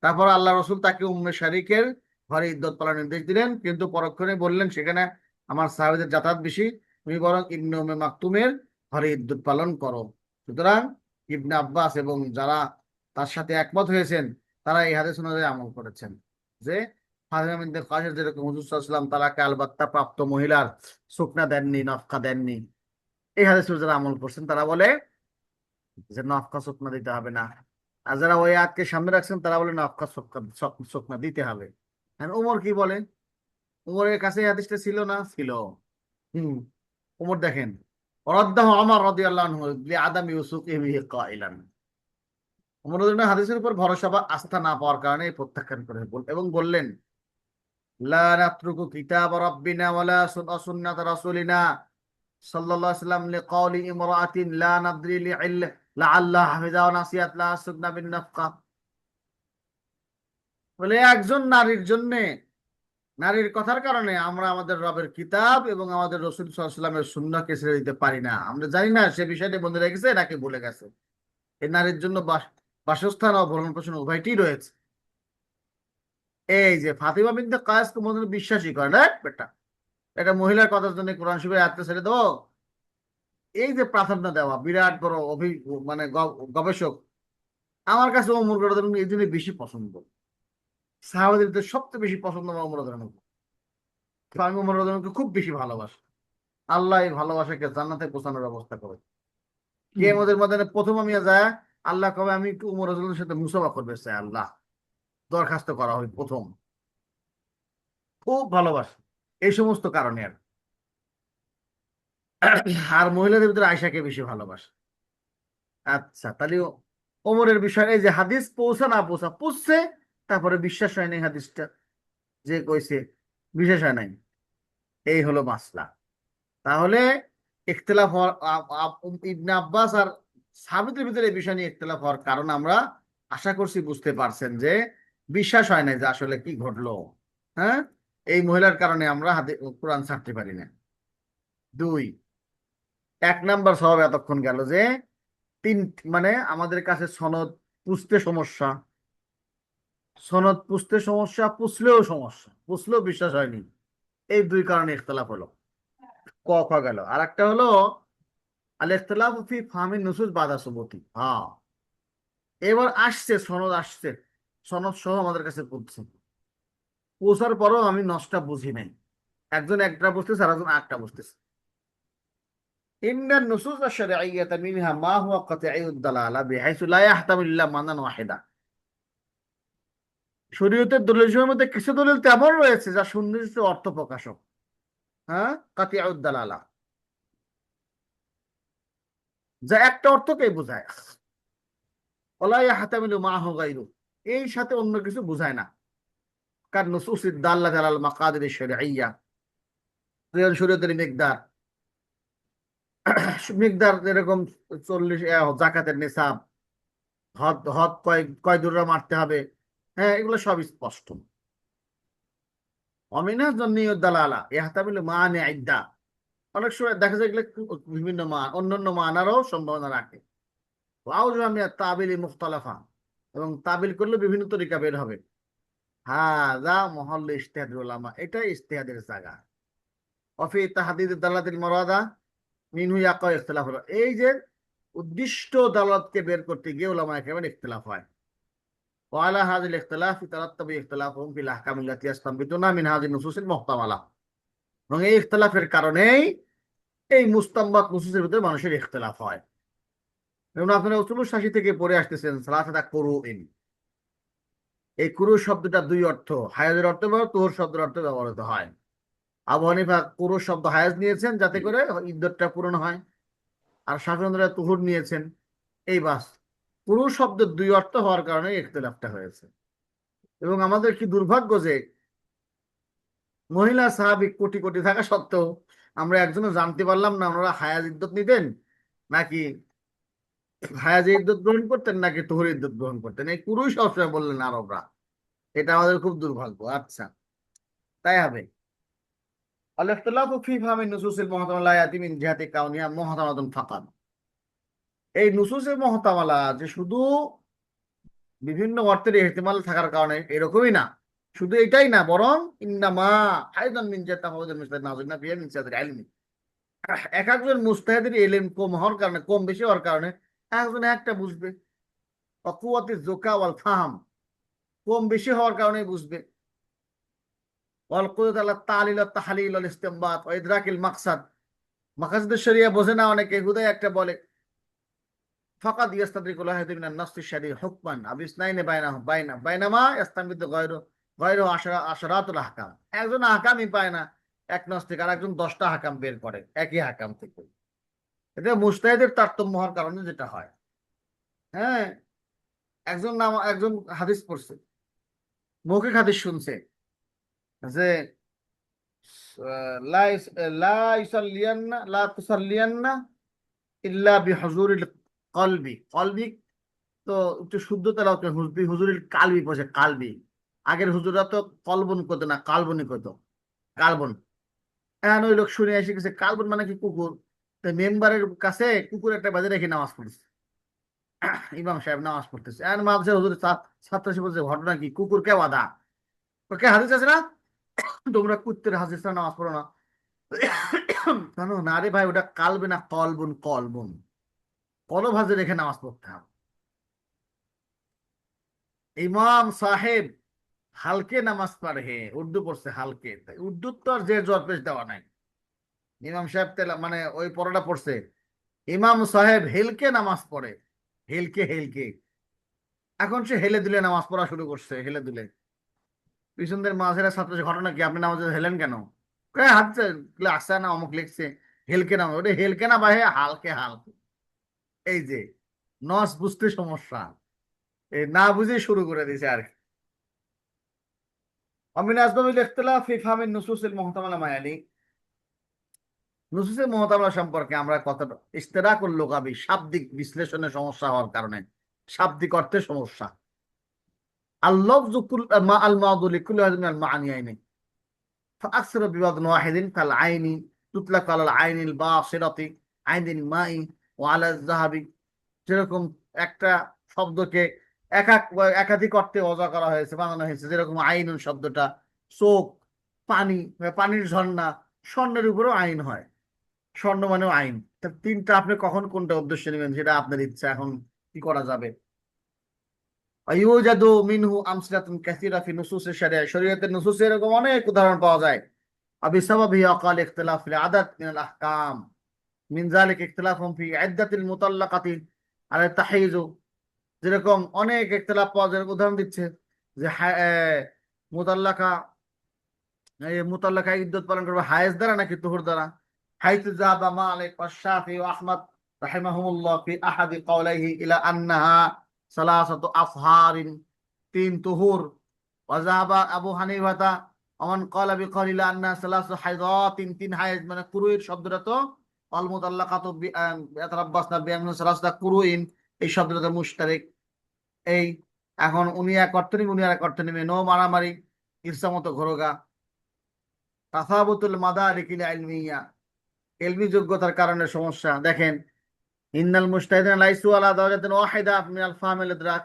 তারপর আল্লাহ রসুল তাকে উম্মে শারিকের ঘরে ইদ্যত পালনের নির্দেশ দিলেন, কিন্তু পরক্ষণে বললেন সেখানে আমার সাহাবীদের যাতায়াত বেশি, তুমি বরং ইবনে উম্মে মাকতুমের ঘরে ইদ্যত পালন করো। সুতরাং ইবনে আব্বাস এবং যারা তার সাথে একমত হয়েছেন তারা এই হাদিস অনুযায়ী আমল করেছেন যে ফাতিমা বিনতে কাসের যেরকম হুজুর সাল্লাল্লাহু আলাইহি ওয়াসাল্লাম তালাকে আলবাত্তা প্রাপ্ত মহিলার সুকনা দেননি, নফকা দেননি, এই হাদিস যারা আমল করছেন তারা বলে যে নফকা সুকনা দিতে হবে না। আর যারা ওই আয়াতকে সামনে রাখছেন তারা বলে নফকা সুকনা দিতে হবে। আর উমর কি বলে? উমরের কাছে এই হাদিসটা ছিল না? ছিল। হুম। উমর দেখেন, রাদ্দাহু ওমর রাদিয়াল্লাহু আনহু লিআদামি উসুকিহি বিহি কাইলান। উমর রাদিয়াল্লাহু হাদিসের উপর ভরসা বা আস্থা না পাওয়ার কারণে প্রত্যাখ্যান করে এবং বললেন লা নাতরুকু কিতাব রাব্বিনা ওয়ালা সুন্নাত রাসূলিনা সাল্লাল্লাহু আলাইহি ওয়াসাল্লাম লিকাউলি ইমরাআতিন লা নাদরি লাআল্লাহ হাফিজা ওয়া নাসিয়াত লা সুকনা বিন নাফকা। বলে একজন নারীর জন্য, নারীর কথার কারণে আমরা আমাদের রবের কিতাব এবং আমাদের রসুল সাল্লাল্লাহু আলাইহি ওয়াসাল্লামের সুন্নাহকে ছেড়ে দিতে পারি না। আমরা জানি না সে বিষয়টি মনে রেখেছে নাকি ভুলে গেছে। এই নারীর জন্য বাসস্থান ও ভরণ পোষণ উভয়টি রয়েছে। এই যে ফাতিমা বিনতে কায়েস তো মনে হয় বিশ্বাসই করে না বেটা, এটা মহিলার কথার জন্য কোরআন শরীফের আয়াতটা ছেড়ে দেবো। এই যে প্রাধান্য দেওয়া, বিরাট বড় মানে গবেষক। আমার কাছে ওমর রাদিয়াল্লাহু এই জন্য বেশি পছন্দ, সাহাবাদের ভিতরে সবচেয়ে বেশি পছন্দ আমার ওমর রাদিয়াল্লাহু। আমি ওমর রাদিয়াল্লাহুকে খুব বেশি ভালোবাসি। আল্লাহ এই ভালোবাসাকে জান্নাতে পৌঁছানোর ব্যবস্থা করে। কিয়ামতের ময়দানে প্রথম আমি যায় আল্লাহ কবে আমি একটু উমর রাদিয়াল্লাহুর সাথে মুসাফা করবে চাই, আল্লাহ দরখাস্ত করা হয় প্রথম। খুব ভালোবাসি এই সমস্ত কারণে। আর মহিলাদের ভিতরে আয়েশাকে বেশি ভালোবাসে। আচ্ছা, তাহলে ওমরের বিষয় এই যে হাদিস পৌঁছা না পৌঁছা পুষছে, তারপরে বিশ্বাস হয় নাই হাদিসটা যে কইছে, বিশ্বাস হয় নাই, এই হলো মাসলা। তাহলে ইখতিলাফ হওয়ার ইবনে আব্বাস আর সাহাবীদের ভিতরে এই বিষয় নিয়ে ইখতিলাফ হওয়ার কারণ আমরা আশা করছি বুঝতে পারছেন যে বিশ্বাস হয় না যে আসলে কি ঘটলো। হ্যাঁ, এই মহিলার কারণে আমরা কোরআন ছাড়তে পারি না। দুই, এক নাম্বার স্বভাব এতক্ষণ গেল যে তিন, মানে আমাদের কাছে সনদ পুষতে সমস্যা, সনদ পুষতে সমস্যা, পুষলেও সমস্যা, পুষলেও বিশ্বাস হয়নি। এই দুই কারণে ইখতিলাফ হলো। ক গেল। আর একটা হলো আল ইখতিলাফ ফি ফাহমি নুসুস বাদা সুবুতি। হ্যাঁ, এবার আসছে সনদ, আসছে সনদ সহ আমাদের কাছে পৌঁছছে, পৌঁছার পরও আমি নষ্টা বুঝি নাই। একজন একটা বুঝতেছে আর একজন আরেকটা বুঝতেছে। ইন্নান নুসুস আশ-শারঈয়্যাতা মিনহা মা হুয়া কাতিউদ দালালা বিহাইসু লা ইয়াহতামিলু ইল্লা মানান ওয়াহিদা। শরীয়তের দলিলের মধ্যে কিছু দলিল তেমন রয়েছে যা সুনির্দিষ্ট অর্থ প্রকাশক। হ্যাঁ, কাতিউদ দালালা, যা একটা অর্থকেই বোঝায়। ওয়ালা ইয়াহতামিলু মাহু গায়রু, এই সাথে অন্য কিছু বোঝায় না। কার নুসুসিদ দাল্লাত আলাল মাকাদিরিশ শারঈয়্যা, শরীয়তের মিকদার, মিকদার যেরকম 40 জাকাতের নিসাব, হদ হদ কয় কয় দুর্রা মারতে হবে, হ্যাঁ এগুলো সব স্পষ্ট। অমিনা জন্নিয়ুদ দালালা ইয়াহতামিলু মানি ইদ্দা, অনেক সময় দেখা যায় এগুলো বিভিন্ন মান, অন্যান্য মানারও সম্ভাবনা রাখে। ওয়াউজামিয়া তাবিলি মুখতালাফা, এবং তাবিল করলে বিভিন্ন তরিকা বের হবে। হ্যাঁ, যা মহল্লে ইজতিহাদুল উলামা, এটা ইজতিহাদের জায়গা। অফি তাহদিদ দালাতিল মুরাদা মিনহু ইয়াকা ইখতিলাফ হলো, এই যে উদ্দিষ্ট দালাতকে বের করতে গিয়ে উলামায়ে কেরামের ইখতিলাফ হয়। ওয়ালা হাযিল ইখতিলাফ তারাত্তাবু ইখতিলাফুহুম ফিল আহকাম আল্লাতী ইস্তামবিতুনা মিন হাযিহি নুসুসিল মুহতামালা, এবং এই ইখতিলাফের কারণেই এই মুস্তামবাত নুসুসের ভিতরে মানুষের ইখতিলাফ হয়। যেমন আপনারা উসুলুল শাসি থেকে পড়ে আসতেছেন সালাসাতা কুরুইন, এই কুরু শব্দটা দুই অর্থ, হায়াজের অর্থ ব্যবহার, তুহুর শব্দের অর্থ ব্যবহৃত হয়। আবু হানিফা কুরু শব্দ হায়াজ নিয়েছেন যাতে করে ইদ্দতটা পূরণ হয়, আর শাফিঈরা তুহুর নিয়েছেন। এই বাস, কুরু শব্দের দুই অর্থ হওয়ার কারণে ইখতিলাফটা হয়েছে। এবং আমাদের কি দুর্ভাগ্য যে মহিলা সাহাবী কোটি কোটি থাকা সত্ত্বেও আমরা একজনও জানতে পারলাম না ওনারা হায়াজ ইদ্দত নিতেন নাকি হায়াজে ইদ্দত গ্রহণ করতেন নাকি তুহুর ইদ্দত গ্রহণ করতেন। এই কুরুই সবসময় বললেন আরবরা, এটা আমাদের খুব দুর্ভাগ্য। আচ্ছা, তাই হবে। আল-ইখতিলাফু ফি ফাহমি নুসুসিল মুহতামালা লা ইয়াতি মিন জিহাতি কাউনিহা মুহতামালাতুন ফাকাত। এই নুসুসের মুহতামালা যে শুধু বিভিন্ন অর্থের ইহতিমাল থাকার কারণে এরকমই না, শুধু এটাই না, বরং ইন্নামা আইদান মিন জিহাতি তাফাউতুল মুজতাহিদ নাযিরনা ফিহি মিন সিয়াতিল ইলমি। এক একজন মুজতাহিদের ইলম কম হওয়ার কারণে, কম বেশি হওয়ার কারণে একজন একটা বুঝবে। অকুয়াতি যোকা ওয়াল ফাহাম, কম বেশি হওয়ার কারণে বুঝবে। ওয়াল কুদরাত আলা তালিল ওয়া তাহলিল ওয়াল ইসতিমবাত ওয়া ইদরাকিল মাকসাদ, মাকাসিদুশ শরিয়া বোঝে না অনেকে, হুদাই একটা বলে। ফাকাদ ইয়াস্তাদরিকুল ওয়াহিদ মিনান নাসসি শারঈ হুকমান আবিসনাইনে বাইনামা ইস্তামবিদু গায়রু আশরাতুল আহকাম। একজন আহকামই পায় না এক নস থেকে, আর একজন 10টা আহকাম বের করে একই আহকাম থেকে। এটা মুজতাহিদের তারতম্য হওয়ার কারণে যেটা হয়। হ্যাঁ, একজন হাদিস পড়ছে, মৌখিক হাদিস শুনছে যে লা লা ইসাল্লিয়ান্না লা তুসাল্লিয়ান্না ইল্লা বিহুজুরিল কলবি। কলবি তো একটু শুদ্ধ তেলাওয়াত করেন, হুজুরিল কালবি পড়ছে, কালবি। আগের হুজুরা তো কলবন কত না, কালবনি কত, কালবন। এখন ওই লোক শুনে এসে গেছে কালবন মানে কি কুকুর, তো মেম্বারের কাছে কুকুর একটা বাজে রেখে নামাজ পড়ছে। ইমাম সাহেব নামাজ পড়তেছে, এখন ভাবছে হুজুর ছাত্র এসে বলছে ঘটনা কি, কুকুর কে বাধা? ওকে হাদিস আছে না, তোমরা কুত্তের হাদিস ছাড়া নামাজ পড়ো না। কেন না রে ভাই, ওটা কালবে না, কলবন, কলবন, কলব হাজে রেখে নামাজ পড়তে হবে। ইমাম সাহেব হালকে নামাজ পড়ে, হে উর্দু পড়ছে হালকে, তাই উর্দু তো আর যে জোর পেশ দেওয়া নাই। ইমাম সাহেব মানে ওই পড়াটা পড়ছে, ইমাম সাহেব হেলকে নামাজ পড়ে, হেলকে হেলকে। এখন সে হেলে দুলে নামাজ পড়া শুরু করছে, হেলে দুলে। পিছনদের মাঝেরা ছাত্র ঘটনা কি, আপনি নামাজে হেলেন কেন? হাঁটছে, আসছে না অমুক লিখছে হেলকে নামাজ, ওটা হেলকে না ভাই, হালকে হালকে। এই যে নস বুঝতে সমস্যা, এই না বুঝে শুরু করে দিয়েছে আর কি। ومن أسباب الاختلاف في فهم النصوص المحتملة মায়ালি, নুসুসের মুহতামালা সম্পর্কে আমরা কতটা ইশতিরাকুল লুগাবি, শাব্দিক বিশ্লেষণে সমস্যা হওয়ার কারণে, শাব্দিক অর্থে সমস্যা। আল-লফযু মা আল-মাউদু লিকুল্লি ওয়াহিদিন মিনাল মাআনিয়াইনি ফাআকসারু বিওয়াদন ওয়াহিদিন কাল আইনি তুতলাকু আলাল আইনিল বাসিরাতি আইনিল মাই ওয়া আলা যাহাবি। যেরকম একটা শব্দকে একাধিক অর্থে ওজা করা হয়েছে, বানানো হয়েছে, যেরকম আইনুন শব্দটা চোখ, পানি, পানির ঝর্ণা, স্বর্ণের উপরেও আইন হয়, স্বর্ণ মানেও আইন। তা তিনটা আপনি কখন কোনটা উদ্দেশ্য নেবেন সেটা আপনার ইচ্ছা, এখন কি করা যাবে। ইউজাদু মিনহু আমসিলাতুন কাসীরা ফি নুসুসিশ শারিয়া, শরীয়তের নুসুসে এরকম অনেক উদাহরণ পাওয়া যায়। বিসাবাবি আকাল ইখতিলাফ ফিল আদাদ মিনাল আহকাম মিন যালিক ইখতিলাফুম ফি ইদ্দাতিল মুতাল্লাকাতি আলা তাহইযু। যেরকম অনেক ইখতিলাফ পাওয়া যায়, উদাহরণ দিচ্ছে যে মুতাল্লাকা, এই মুতাল্লাকা ইদ্দত পালন করবে হায়েজ দ্বারা নাকি তুহুর দ্বারা। হাইতু যাবা মালিক ওয়া শাফি ওয়া আহমদ রাহিমাহুমুল্লাহ ফি আহাদি কাওলাইহি ইলা আন্নাহা সালাসাতু আফহারিন, তিন তুহুর। ওয়া যাবা আবু হানিফাতা ওমান ক্বালা বিকাউলি ইলা আন্নাহা সালাসু হাইদাতিন, তিন হায়েজ মানে কুরুইর শব্দটা তো আল মুতাল্লাকাতু ইয়াতারাব্বাসনা বিআনহু সালাসাতা কুরুইন, এই শব্দটা তো মুশতারিক। এই এখন উনি এক অর্থ নিবে, উনি আর এক অর্থ নিবে, নো মারামারি, ইরসা মতো ঘোরগা। তাফাবুতুল মাদারিকিল ইলমিয়া, ইলমি যোগ্যতার কারণে সমস্যা। দেখেন, ইন্নাল মুজতাহিদিনা লাইসু আলা দারাজাতিন ওয়াহিদা মিনাল ফাহমিল ইদরাক,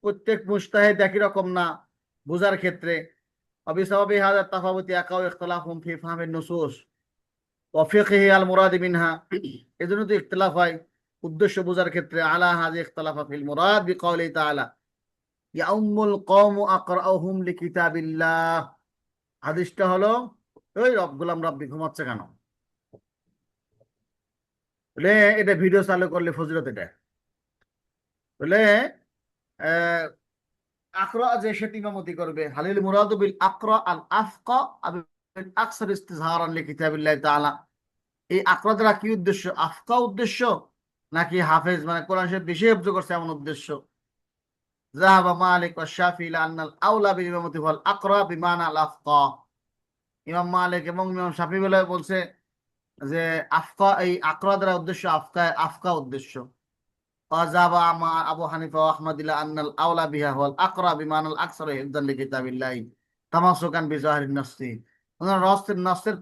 প্রত্যেক মুজতাহিদ একই রকম না বোঝার ক্ষেত্রে। অবিসাবাবি হাযা তাফাবুতি ইয়াকাউ ইখতিলাফুম ফি ফাহমিন নুসুস ওয়া ফিকহি আল মুরাদ মিনহা, এজন্য তো ইখতিলাফ হয় উদ্দেশ্য বোঝার ক্ষেত্রে। আলা হাযা ইখতিলাফা ফিল মুরাদ বিকাউলিহি তাআলা ইয়াউমুল কওমু আকরাউহুম লিকিতাবিল্লাহ। হাদিসটা হলো, ওই গোলাম রাব্বি ঘুমাচ্ছে কেন বলে, এটা ভিডিও চালু করলে ফজিলত এটা বলে, আহ, আকরা যে সেটি ইমামতি করবে, হালিল মুরাদু বিল আকরা আল আফকা বিল আকসার ইস্তিজহারান লিকিতাবিল্লাহ তাআলা। এই আকরা দ্বারা কি উদ্দেশ্য, আফকা উদ্দেশ্য নাকি হাফেজ মানে কোরআন শরীফ বেশি হিফজ করছে এমন উদ্দেশ্য। যাহাবা মালিক ওয়া শাফি ইলা আন্নাল আউলা বিল ইমামতি ওয়াল আকরা বিমানা আল আফকা। ইমাম মালিক এবং ইমাম শাফি বলছে যে আফকা, এই আকরা দ্বারা উদ্দেশ্য আফকা, আফকা উদ্দেশ্য। ওয়াজাবা আমা আবু হানিফা ওয়া আহমদ ইলা আন্নাল আওলা বিহা ওয়াল আকরা বিমানাল আকসারু হিফযান লিকিতাবিল্লাহ তামাসসুকান বিজাহিরিন নাসসি। ওনারা নসের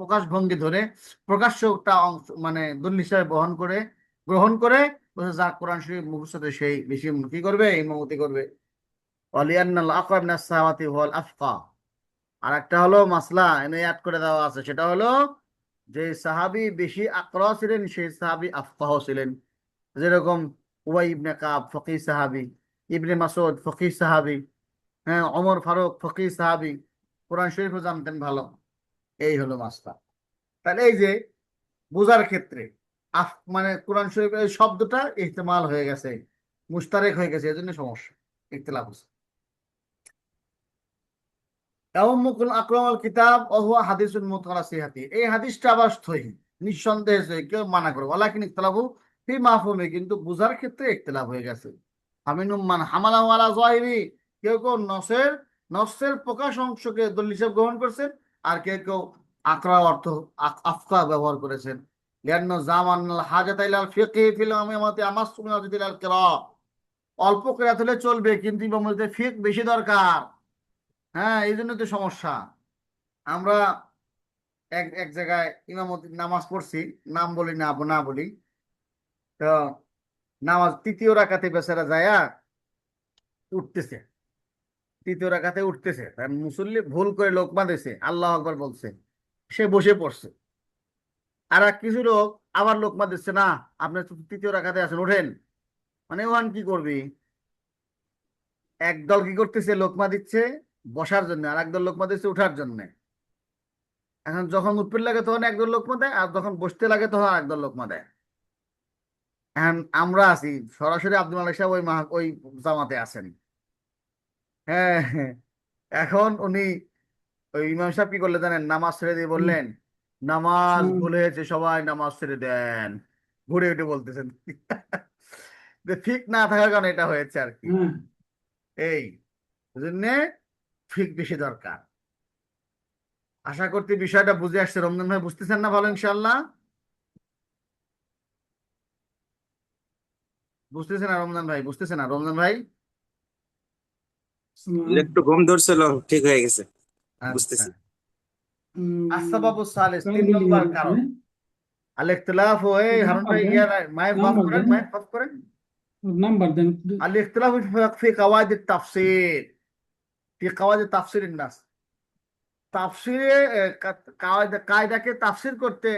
প্রকাশ ভঙ্গি ধরে প্রকাশ্যটা অংশ মানে দলিল হিসাবে গ্রহণ করে বলছে যা কোরআন শরীফ মুখস্থ সেই বেশি কি করবে ইমামতি করবে। ওয়ালিয়ান্নাল আকরা মিনাস সাহাবাতি ওয়াল আফকা। আর একটা হলো মাসলা এনে অ্যাড করে দেওয়া আছে, সেটা হলো যে সাহাবী বেশি আকরা ছিলেন সেই সাহাবী আফকাহ ছিলেন। যেরকম উবাই ইবনে কাব ফকিহ সাহাবী, ইবনে মাসউদ ফকিহ সাহাবী, হ্যাঁ ওমর ফারুক ফকিহ সাহাবী, কোরআন শরীফও জানতেন ভালো। এই হলো মাসলা। তাহলে এই যে বোঝার ক্ষেত্রে মানে কোরআন শরীফের এই শব্দটা ইহতিমাল হয়ে গেছে, মুশতারেক হয়ে গেছে, এই জন্য সমস্যা, ইখতিলাফ হচ্ছে। মুকুল আকরাম আল কিতাব অহুয়া হাদিসুল মুতকালা সিহাতি, এই হাদিসটা আবার সহিহ, নিঃসন্দেহে সহিহ, কেউ মানা করে ওয়ালাকিন ইখতিলাফু ফি মাফহুমি, কিন্তু বুঝার ক্ষেত্রে ইখতিলাফ হয়ে গেছে। আমিনুম মান হামালাহু আলা যাহিরি, কেউ কেউ নসের প্রকাশ অংশকে দলিল হিসেবে গ্রহণ করছেন, আর কেউ কেউ আকরা অর্থ আফকা ব্যবহার করেছেন। লিআন্না জামানাল হাজাত ইলাল ফিকহি ফিল ইমামাতি আমাসসু মিন আল কিরা, অল্প কিরাত হলে চলবে কিন্তু ইমামতিতে ফিকহ বেশি দরকার। হ্যাঁ এই জন্য তো সমস্যা। আমরা এক এক জায়গায় ইমামতি নামাজ পড়ছি, নাম বলি না না বলি, তো নামাজ তৃতীয় রাকাতে বেচারা যায়া উঠতেছে, তৃতীয় রাকাতে উঠতেছে, তার মুসল্লি ভুল করে লোকমা দিয়েছে, আল্লাহ আকবার বলছে, সে বসে পড়ছে। আর এক কিছু লোক আবার লোকমা দিচ্ছে, না আপনি তো তৃতীয় রাকাতে আছেন ওঠেন, মানে ওখান কি করবি? একদল কি করতেছে লোকমা দিচ্ছে বসার জন্য, আর একদল লোকমা দিচ্ছে উঠার জন্য। এখন যখন উঠতে লাগে তখন একদল লোকমা দেয়, আর যখন বসতে লাগে তখন একদল লোকমা দেয়। এখন আমরা আছি সরাসরি আব্দুল মালিক সাহেব ওই জামাতে আছেন। হ্যাঁ হ্যাঁ। এখন উনি ওই ইমাম সাহেব কি করলে জানেন, নামাজ ছেড়ে দিয়ে বললেন নামাজ ভুল হয়েছে, সবাই নামাজ ছেড়ে দেন। ঘুরে উঠে বলতেছেন যে ঠিক না থাকার কারণে এটা হয়েছে আর কি। এই জন্য ঠিক বেশি দরকার। আশা করতে বিষয়টা বুঝে আসছে। রমজান ভাই বুঝতেছেন না ভালো ইনশাল্লাহ? বুঝতেছে না রমজান ভাই? বুঝতেছে না রমজান ভাই? একটু ঘুম ধরছিল, ঠিক হয়ে গেছে, আচ্ছা। বুঝতেছি। আসবাবু সালিস, তিন বিল্ডিং নম্বর এর কারণ ভিতরে আল ইখতিলাফ, ওই হারুন নাম্বার ভাই দেন, ইয়ার মাইক মাফ নাম্বার করেন, দেন, মাইক মাফ করেন। নাম্বার দেন। আল ইখতিলাফ ফি কাওয়াইদ তাফসীর, ফি কাওয়াইদ তাফসীর নাস, তাফসীরে কায়দাকে তাফসীর করতে,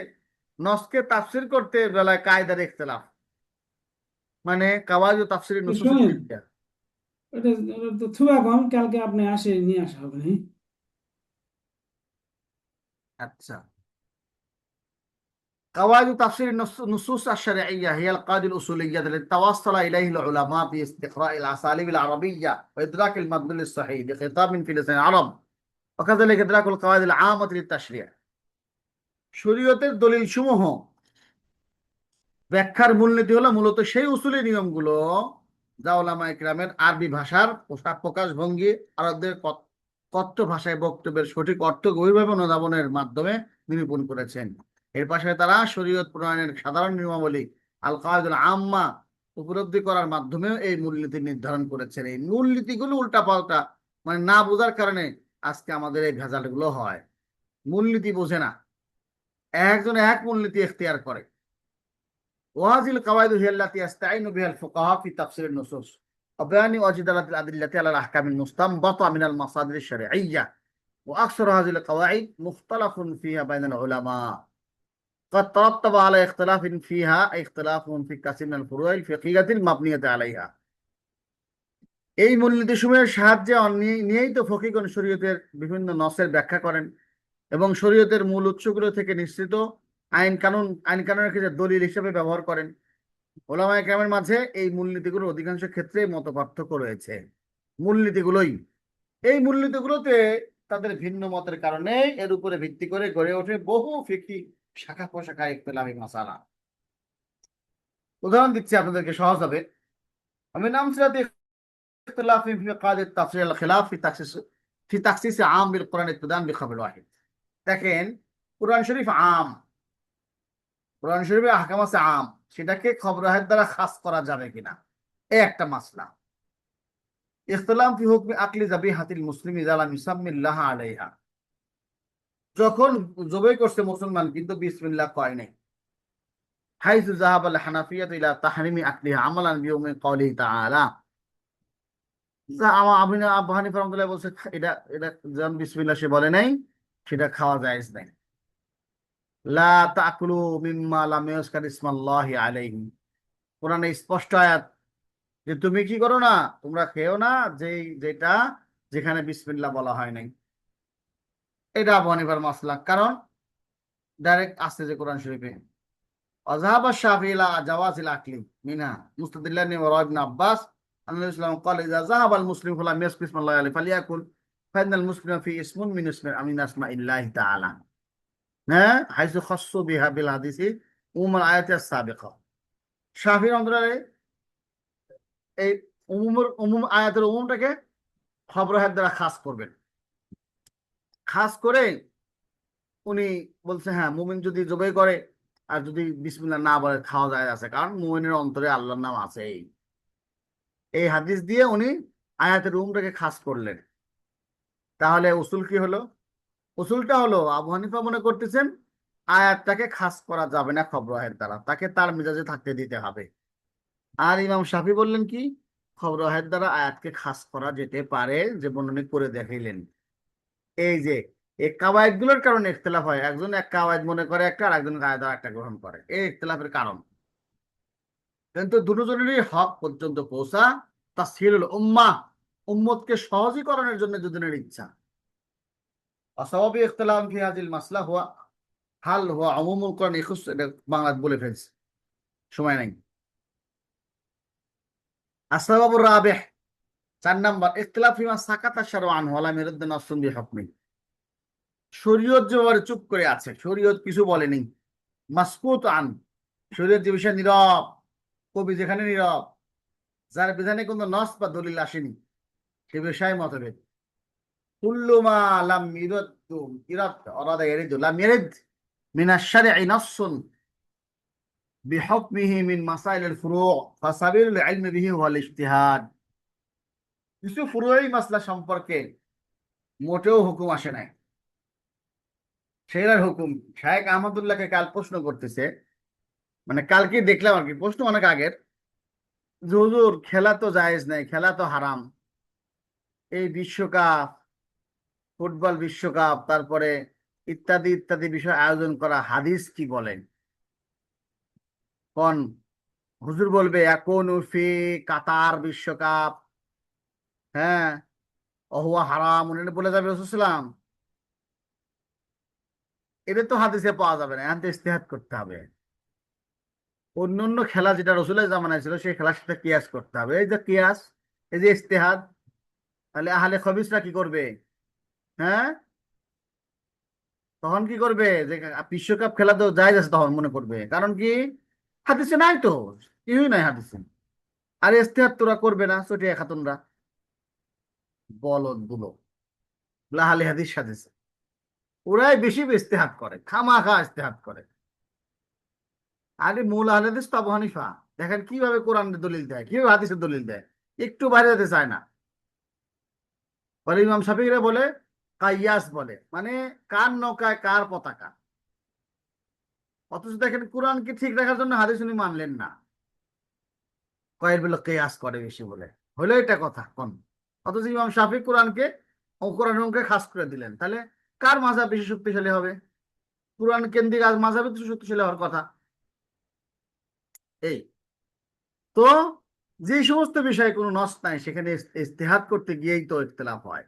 নসকে তাফসীর করতে বেলায় কায়দার ইখতিলাফ, মানে কাওয়াইদ তাফসীর এই নুসুস শোনেন, ফিকহিয়া। এটা তো থুবা কম, কালকে আপনি আসে নিয়ে আসা হবে না? আচ্ছা, قواعد تفسير النصوص الشرعية هي القواعد الأصولية التي توصل إليه العلماء في استقراء الأساليب العربية وإدراك المدلول الصحيح لخطاب في لسان العرب، وكذلك إدراك القواعد العامة للتشريع। শরীয়তের দলিল সমূহ ব্যাখ্যার মূলনীতি হলো মূলত সেই উসুলি নিয়মগুলো যা ওলামা ইকরামের আরবি ভাষার প্রকাশ ভঙ্গি, আরবদের কথ্য ভাষায় বক্তব্যের সঠিক অর্থ গভীরভাবে অনুধাবনের মাধ্যমে নিরূপণ করেছেন। এর পাশে তারা শরীয়ত প্রণয়নের সাধারণ নিয়মাবলী আল কায়দুল আম্মা উপলব্ধি করার মাধ্যমেও এই মূলনীতি নির্ধারণ করেছেন। এই মূলনীতিগুলো উল্টাপাল্টা মানে না বোঝার কারণে আজকে আমাদের এই ভেজালগুলো হয়। মূলনীতি বোঝে না, একজন এক মূলনীতি এখতিয়ার করে। وهذه القواعد هي التي يستعين بها الفقهاء في تفسير النصوص وبيان وجدلة الأدلة على الأحكام المستنبطة من المصادر الشرعية، وأكثر هذه القواعد مختلف فيها بين العلماء، قد ترتب على اختلاف فيها اختلاف في كثير من الفروع الفقهية المبنية عليها। এই মূলনীতিসমূহের সাহায্যে নিয়েই তো ফকিহগণ শরীয়তের বিভিন্ন নসের ব্যাখ্যা করেন এবং শরীয়তের মূল উৎসগুলো থেকে নিশ্চিত আইন কানুনের ক্ষেত্রে দলিল হিসেবে ব্যবহার করেন। ওলামায়ে কেরামের মাঝে এই মূলনীতিগুলোর অধিকাংশ ক্ষেত্রে মতপার্থক্য রয়েছে। এই মূলনীতিগুলোতে তাদের ভিন্ন মতের কারণে এর উপরে ভিত্তি করে গড়ে ওঠে বহু ফিকহি শাখা প্রশাখা ইখতিলাফি মাসালা। উদাহরণ দিচ্ছি আপনাদেরকে সহজ হবে। আমি নাম সিরাতে ইখতিলাফি ফি কায়দাত তাফসীর আল খিলাফ ফি তাখসিস আম বিল কোরআন ইবতিদান বিখবর ওয়াহিদ। দেখেন কোরআন শরীফ আম, কোরআন শরীফে আহকাম আছে আম, সেটাকে খবরাহের দ্বারা খাস করা যাবে কিনা, এই একটা মাসলা। ইখতিলাফ ফি হুকমি আকলি যাবিহাতিল মুসলিমি ইযা লাম ইউসাম্মিল্লাহ আলাইহা, যখন জবাই করছে মুসলমান কিন্তু বিসমিল্লাহ কয় নাই। হাইসু যাহাবাল হানাফিয়াতু ইলা তাহরিমি আকলিহা আমালান বিউমি কওলিহি তাআলা, যা আবু হানিফা রাহমাতুল্লাহ বলছে এটা এটা যেমন বিসমিল্লাহ সে বলে নাই, সেটা খাওয়া জায়েজ নাই। লা তাকুলু মিম্মা লাম ইউযকার ইসমাল্লাহি আলাইহি, কোরআনে স্পষ্ট আয়াত যে তুমি কি করো না, তোমরা খেও না যেটা যেখানে বিসমিল্লাহ বলা হয় নাই। এটা আবু হানিফার মাসলাক, কারণ ডাইরেক্ট আসছে যে কোরআন শরীফে। অযহাবা শাফিঈ ইলা জাওয়াজিল আকলি মিনহা মুস্তাদিল্লান ওয়া ইবনে আব্বাস আন্নাহু সাল্লাল্লাহু ক্বালা ইযা যাহাবাল মুসলিমু ফালাম ইয়াসকুর ইসমাল্লাহি আলাইহি ফালিয়াকুল ফাইনাল মুসলিমা ফি ইসমুন মিন আসমাইল্লাহি তাআলা, হ্যাঁ, হাইসু খাসসু বিহা বিল হাদিসি উমুল আয়াতি আস-সাবিকা। শাফিঈ রাহমাতুল্লাহ এই উমুম আয়াতের উমুমটাকে খবরের দ্বারা খাস করবেন। খাস করে উনি বলছে হ্যাঁ, মুমিন যদি জবাই করে আর যদি বিসমিল্লাহ না বলে খাওয়া যায় আছে, কারণ মুমিনের অন্তরে আল্লাহর নাম আছে। এই হাদিস দিয়ে উনি আয়াতের উমুমটাকে খাস করলেন। তাহলে উসুল কি হলো? উসুলটা হলো আবু হানিফা মনে করতেছেন আয়াতটাকে খাস করা যাবে না খবরের দ্বারা, তাকে তার মেজাজে থাকতে দিতে হবে। আর ইমাম শাফি বললেন কি, খবরের দ্বারা আয়াতকে খাস করা যেতে পারে, যে বর্ণনা করে দেখাইলেন। এই যে এই কাওয়ায়েদ গুলোর কারণে ইখতিলাফ হয়, একজন এক কাওয়ায়েদ মনে করে একটা, আর একজন কায়দা একটা গ্রহণ করে, এই ইখতিলাফের কারণ। কিন্তু দুজনেরই হক পর্যন্ত পৌঁছা তাসহিলুল উম্মাহ, উম্মতকে সহজীকরণের জন্য দুজনের ইচ্ছা। অসওয়াবি ইখতিলাফ ফি হাযিল মাসলা হুয়া হাল হুয়া উমুমুল কোরআন ইখুস, এটা বাংলা বলে ফেলছি, সময় নাই। আসবাবুর রাবিহ, 4 নাম্বার, ইখতিলাফ ফিমা সাকাতা শারউ আনহু ওয়া লাম ইরদ নাসসুন বিহুকমি, শরীয়ত যে ব্যাপারে চুপ করে আছে, শরীয়ত কিছু বলেনি। মাসকুত আন, শরীয়ত যে বিষয়ে নীরব, কবি যেখানে নীরব, যার বিধানে কোনো নস বা দলিল আসেনি, সে বিষয়ে মতভেদ। কুল্লু মা লাম ইরাদু ইরাদ আরাদা ইয়ারিদু লাম ইয়ারিদ মিন আশ-শারঈ নাসসুন বিহুকমিহি মিন মাসাইলিল ফুরু' ফাসাবিলুল ইলমি বিহি ওয়াল ইজতিহাদ, কিছু ফুরুই মাসলা সম্পর্কে মোটেও হুকুম আসে নাই, সেটার হুকুম। শায়েখ আহমদুল্লাহকে কাল প্রশ্ন করতেছে, মানে কালকে দেখলাম আর কি, প্রশ্ন অনেক আগের, যে হুজুর খেলা তো জায়েজ নাই, খেলা তো হারাম, এই বিশ্বকাপ, ফুটবল বিশ্বকাপ, তারপরে ইত্যাদি ইত্যাদি বিষয় আয়োজন করা, হাদিস কি বলেন? কোন হুজুর বলবে এখন ফি কাতার বিশ্বকাপ, হ্যাঁ, অহুয়া হারাম, উনি বলে যাবে রাসূলুল্লাহ সাল্লাল্লাহু আলাইহি ওয়াসাল্লাম, এটা তো হাদিসে পাওয়া যাবে না, এখন তো ইজতিহাদ করতে হবে। অন্য অন্য খেলা যেটা রসুলের জামানায় ছিল সেই খেলার সাথে কিয়াস করতে হবে, এই যে কিয়াস, এই যে ইজতিহাদ। তাহলে আহলে খবিসরা কি করবে? হ্যাঁ, তখন কি করবে? যে বিশ্বকাপ খেলা তো জায়েজ আছে, তখন মনে করবে, কারণ কি হাদিসে নাই তো, কিছুই নাই হাদিসে। আর ইজতিহাদ তোরা করবে না চটিয়া খাতুনরা, বলদ গুলো, লাহালি হাদিস সাজেছে, ওরাই বেশি ইজতিহাদ করে, খামাখা ইজতিহাদ করে। আরে মূল আহলে হাদিস তো আবু হানিফা, দেখেন কিভাবে কোরআনের দলিল দেয়, কিভাবে হাদিসের দলিল দেয়, একটু বাইরে যেতে চায় না। বলে ইমাম শাফিঈরা বলে কাইয়াস বলে, মানে কার নৌকায় কার পতাকা। অথচ দেখেন কোরআনকে ঠিক রাখার জন্য হাদিস উনি মানলেন না, কয়ের বলে কেয়াস করে বেশি বলে, হলো এটা কথা কোন। অথচ ইমাম শাফিঈ কোরআনকে ও কোরআন খাস করে দিলেন, তাহলে কার মাযহাব বেশি শক্তিশালী হবে? কোরআন কেন্দ্রিক আজ মাযহাবে তো শক্তিশালী হওয়ার কথা। এই তো, যে সমস্ত বিষয়ে কোনো নস নাই সেখানে ইজতিহাদ করতে গিয়েই তো ইখতিলাফ হয়।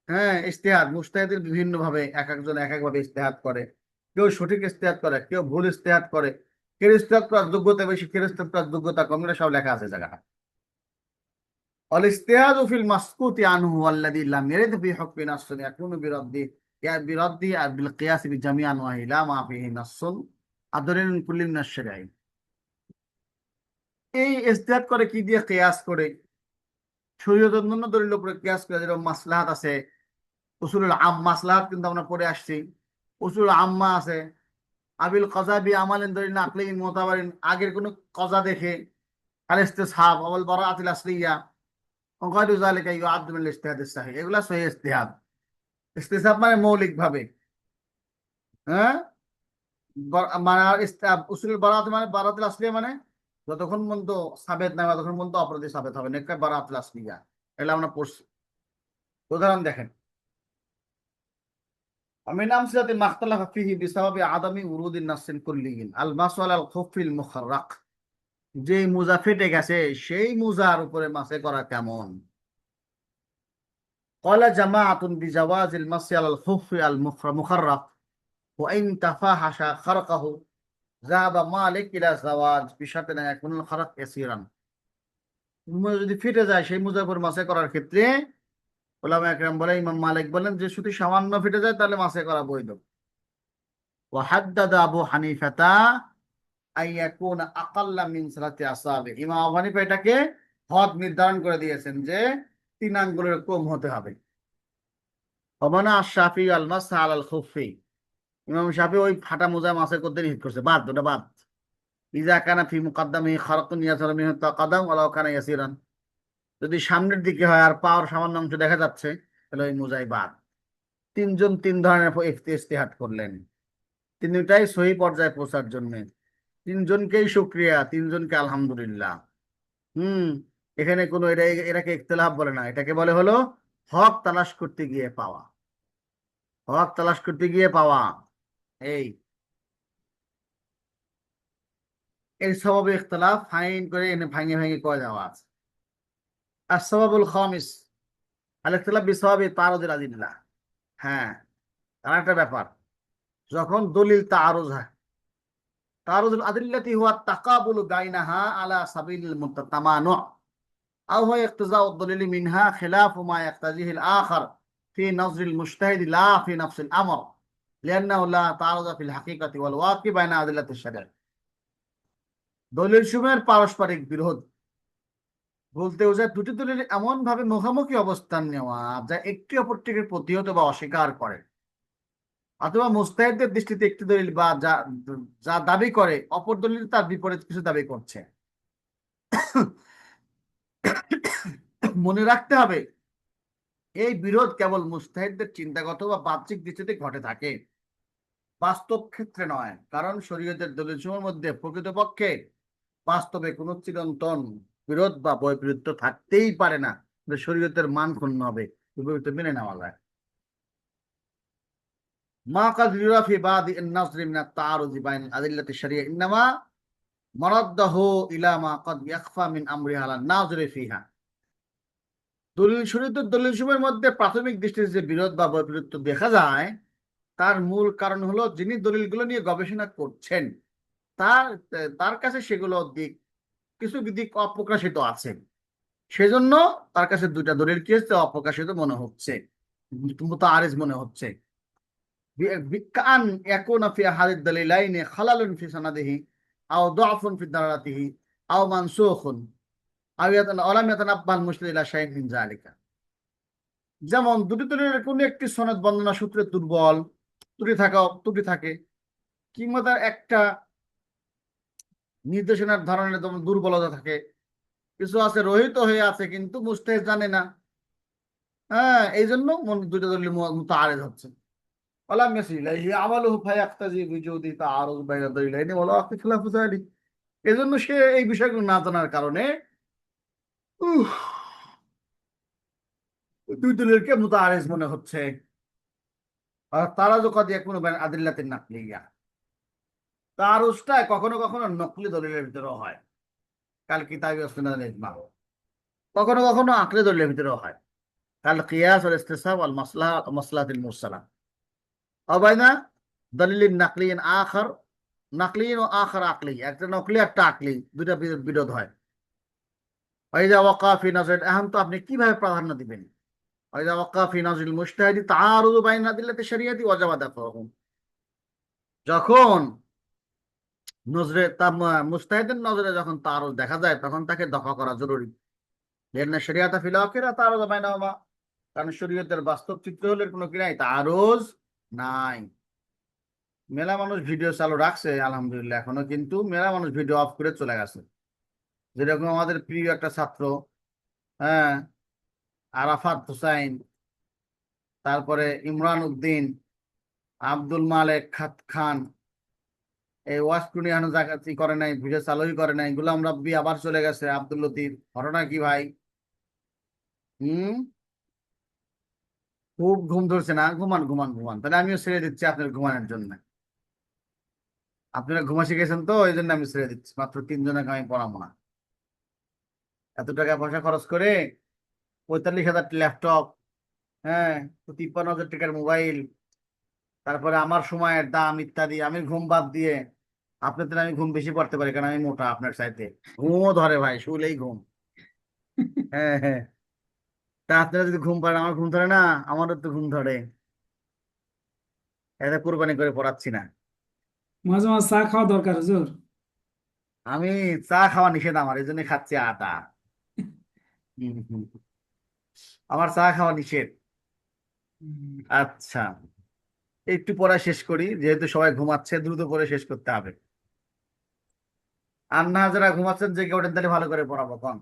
হ্যাঁ, ইজতিহাদ মুজতাহিদের বিভিন্ন ভাবে, এক একজন এক এক ভাবে ইজতিহাদ করে, কেউ সঠিক ইজতিহাদ করে, কেউ ভুল ইজতিহাদ করে, কেউ ইজতিহাদ করার যোগ্যতা বেশি, কেউ ইজতিহাদ করার যোগ্যতা কম, এগুলো সব লেখা আছে জায়গাটা। অল ইজতিহাদু ফিল মাসকুতি আনহু আল্লাযী লাম ইয়ারিদ ফি হুকমি নাসসুন ইয়াকুনু বিরাদ্দি আর বিল কিয়াস বিজামি আনওয়াহি লা মা ফিহি নাসসুন আদরিন কুল্লি মিনাশ শারঈ। এই ইজতিহাদ করে কি দিয়ে? কিয়াস করে, শরীয়তের অন্যান্য দলিলের উপরে কিয়াস করে, যেরকম মাসলাহাত আছে, উসুলুল আম মাসলাহাত কিন্তু আমরা পড়ে আসছি, উসুলুল আম্মা আছে, আবিল কজা বি আমালিন দলিল আকলিন মুতাবারিন, আগের কোনো কজা দেখে, আল ইসতিসহাব আওয়াল বারাআতিল আসলিয়া ওয়াগাইরু যালিকা ইউআদ্দু মিনাল ইজতিহাদিস সাহিহ, এগুলা সহিহ ইজতিহাদ। ইসতিসহাব মানে মৌলিক ভাবে, হ্যাঁ, মানে উসুলুল বারাআত মানে বারাআতুল আসলিয়া মানে যতক্ষণ পর্যন্ত সাবেত না হয় ততক্ষণ পর্যন্ত অপরাধী সাবেত হবে না, একটা বারাআতুল আসলিয়া, এগুলা আমরা পড়ছি। উদাহরণ দেখেন, ومن أمثلة ما اختلف فيه بسبب عدم ورود النص كلي المسح على الخف المخرق, যে মোজা ফেটে গেছে সেই মোজার উপরে মাসে করা কেমন। قال جماعة بجواز المسح على الخف المخرق وإن تفاحش خرقه ذهب مالك إلى زواج بشرط أن يكون الخرق يسيرا। মোজা যদি ফেটে যায় সেই মোজার উপর মাসে করার ক্ষেত্রে উলামা একরাম বলে, ইমাম মালিক বলেন যে শুধু সামান্য ফেটে যায় তাহলে মাসে করা বৈধ। وحدد أبو حنيفة أن يكون أقل من 3 أصابع, ইমাম আবু হানিফা এটাকে হদ নির্ধারণ করে দিয়েছেন যে 3 আঙ্গুলের কম হতে হবে। ওমানা শাফি আল মাসহ আলাল খুফি, ইমাম শাফি ওই ফাটা মোজা মাসে করতে নিষেধ করছে, বাদ, ওটা বাদ। ইজা কানা ফি মুকাদ্দামিহি খারাকুন ইয়াসারু মিনহু তাকাদাম ওয়ালাউ কানা ইয়াসিরান, যদি সামনের দিকে হয় আর পাওয়ার সামান্য অংশ দেখা যাচ্ছে তাহলে ওই মোজাই বাদ। 3 জন 3 ধরনের ইজতিহাদ করলেন, তিনটাই সহি পর্যায়ে পৌঁছার জন্য। 3 জনকেই শুকরিয়া, 3 জনকে আলহামদুলিল্লাহ। এখানে কোনো এটাকে ইখতিলাফ বলে না, এটাকে বলে হলো হক তালাশ করতে গিয়ে পাওয়া, হক তালাশ করতে গিয়ে পাওয়া। এই এর সবাবে ইখতিলাফ ফাইন করে এনে ভাঙে ভাঙে কয় দেওয়া আছে। আর সবাবুল খামিস আল ইখতিলাফ বিসওয়াবি তারুদুল আদিল্লাহ, হ্যাঁ, আর একটা ব্যাপার, যখন দলিল তাআরুজ হয়, তাআরুদুল আদিল্লাতি হুয়া তাকাবুলু বাইনাহা আলা সাবিলিল মুতামানু আও হুয়া ইক্তিজাউ ad-দলিল মিনহা খিলাফু মা ইয়াক্তাজিহি আল-আখার ফি নজরিল মুজতাহিদ লা ফি নাফসিল আমর লিআন্নাহু লা তাআরুযা ফিল হাকিকাতি ওয়াল ওয়াকি বাইনা আদিল্লাতিশ শারঈ। দলিল সমূহের পারস্পরিক বিরোধ বলতে বোঝায় দুটি দলিল এমন ভাবে মুখোমুখি অবস্থান নেওয়া যা একটি অপরটিকে প্রতিহত বা অস্বীকার করে, অথবা মুজতাহিদের দৃষ্টিতে একটি দলিল বা যা যা দাবি করে অপর দলিল তার বিপরীত কিছু দাবি করছে। মনে রাখতে হবে এই বিরোধ কেবল মুজতাহিদদের চিন্তাগত বা বাহ্যিক দৃষ্টিতে ঘটে থাকে, বাস্তব ক্ষেত্রে নয়, কারণ শরীয়তের দলিলসমূহের মধ্যে প্রকৃতপক্ষে বাস্তবে কোনো চিরন্তন বিরোধ বা বৈপরীত্য থাকতেই পারে না, শরীয়তের মান ক্ষুণ্ণ হবে, বিপরীত মেনে নেওয়া যায়। মা কাদ ইউরা ফি বাদি আন-নাজর মিন আত-তাআরুজ বাইনা আদিল্লাতি শারিয়া ইন্নামা মারাদ্দাহু ইলা মা কাদ ইয়াখফা মিন আমরিহা আলা নাযির ফিহা। শরীয়তের দলিলসমূহের মধ্যে প্রাথমিক দৃষ্টিতে যে বিরোধ বা বৈপরীত্য দেখা যায় তার মূল কারণ হলো যিনি দলিলগুলো নিয়ে গবেষণা করছেন তার তার কাছে সেগুলো কিছু দিক অপ্রকাশিত আছে, সেজন্য তার কাছে 2টা দলিল কি হচ্ছে, অপ্রকাশিত মনে হচ্ছে, মুতাআরিজ মনে হচ্ছে। কান ইয়াকুনা ফি আহাদিদ দালিলাইনি খালালুন ফি সানাদিহি আও দাফুন ফি দালালাতিহি আও মানসুখুন আও লাম ইয়াতানাব্বাল মুশতারি ইলা শাইইন মিন যালিকা। যেমন দুটি দলিলের কোন একটি সনদ বর্ণনা সূত্রে দুর্বল, ত্রুটি থাকে, কিংবা তার একটা নির্দেশনার ধরনের দুর্বলতা থাকে, কিছু আছে রহিত হয়ে আছে কিন্তু মুজতাহিদ জানে না, হ্যাঁ, এই জন্য 2টা দলিল মুতাআরিজ হচ্ছে। ওয়ালাম ইয়াসির ইলাইহি আমালুহু ফায়াক্তাজি বিজুদি তাআরুজ বাইনা দলিলাইনি ওয়ালা ইখতিলাফু যালিক, এজন্য সে এই বিষয়গুলো না জানার কারণে 2 দলিলকে মুতাআরিজ মনে হচ্ছে। আর তারাজু কদ ইয়াকুনু বাইনা আদিল্লাতিন নাকলিয়া, তাআরুজটা কখনো কখনো নকলি দলিলের ভিতরেও হয়, কাল কিতাবি ওয়াস সুন্নাহ ইজমা, কখনো কখনো আকলি দলিলের ভিতরেও হয়, কাল কিয়াস ওয়াল ইসতিসহাব ওয়াল মাসলাহাতুল মুরসালা, আও বাইনা দলিলিন নাকলিয়িন আখার, নাকলিয়িন ও আখার আকলি, একটা নকলি একটা আকলি, 2টা বিরোধ হয়। ওয়াইদা ওয়াকা ফি নাজর, এখন তো আপনি কিভাবে প্রাধান্য দিবেন, ওয়াইদা ওয়াকা ফি নাজরিল মুজতাহিদি তাআরুযু বাইনা আদিল্লাতি শরিয়াতি ওয়াজাবা দাফাহু, যখন নজরে মুজতাহিদের নজরে যখন তাআরুজ দেখা যায় তখন তাকে দফা করা জরুরি। লিআন্না শরিয়াতা ফিল আখিরা তাআরুযু বাইনাহুমা, কারণ শরীয়তের বাস্তব চিত্র হলে কোনো কি নাই, তাআরুজ নাই। মেলা মানুষ ভিডিও চালু রাখছে আলহামদুলিল্লাহ এখনো, কিন্তু মেলা মানুষ ভিডিও অফ করে চলে গেছে। যেরকম আমাদের প্রিয় একটা ছাত্র, হ্যাঁ, আরাফাত হুসাইন, তারপরে ইমরান উদ্দিন, আব্দুল মালেক খান, এই ওয়াশকুনি এখনো জাকাতি করে নাই, ভিডিও চালুই করে নাই। গুলাম রাব্বি আবার চলে গেছে, আব্দুল লতিফ। ঘটনা কি ভাই? হুম। খুব ঘুম ধরছে না? ঘুমান ঘুমান ঘুমান, তাহলে আমিও ছেড়ে দিচ্ছি আপনার ঘুমানোর জন্য। আপনারা ঘুমা শিখেছেন তো, এই জন্য আমি ছেড়ে দিচ্ছি। মাত্র 3 জনকে আমি পড়াবো না। এত টাকা পয়সা খরচ করে 45,000 ল্যাপটপ, হ্যাঁ, 53,000 টাকার মোবাইল, তারপরে আমার সময়ের দাম ইত্যাদি, আমি ঘুম বাদ দিয়ে আপনার থেকে আমি ঘুম বেশি পড়তে পারি, কারণ আমি মোটা আপনার চাইতে। ঘুমও ধরে ভাই, শুলেই ঘুম। হ্যাঁ হ্যাঁ। তা আপনারা যদি ঘুম পারেন, আমার ঘুম ধরে না? আমারও তো ঘুম ধরে। এটা কোরবানি করে পড়াচ্ছি না। মাঝে মাঝে চা খাওয়া দরকার হুজুর। আমি চা খাওয়া নিষেধ আমার, এই জন্য খাচ্ছি আটা। হুম, হুম। আমার চা খাওয়া নিষেধ। হুম। আচ্ছা, একটু পড়া শেষ করি, যেহেতু সবাই ঘুমাচ্ছে, দ্রুত পড়ে শেষ করতে হবে। আর না, যারা ঘুমাচ্ছেন জেগে ওঠেন, তাহলে ভালো করে পড়াবো কম।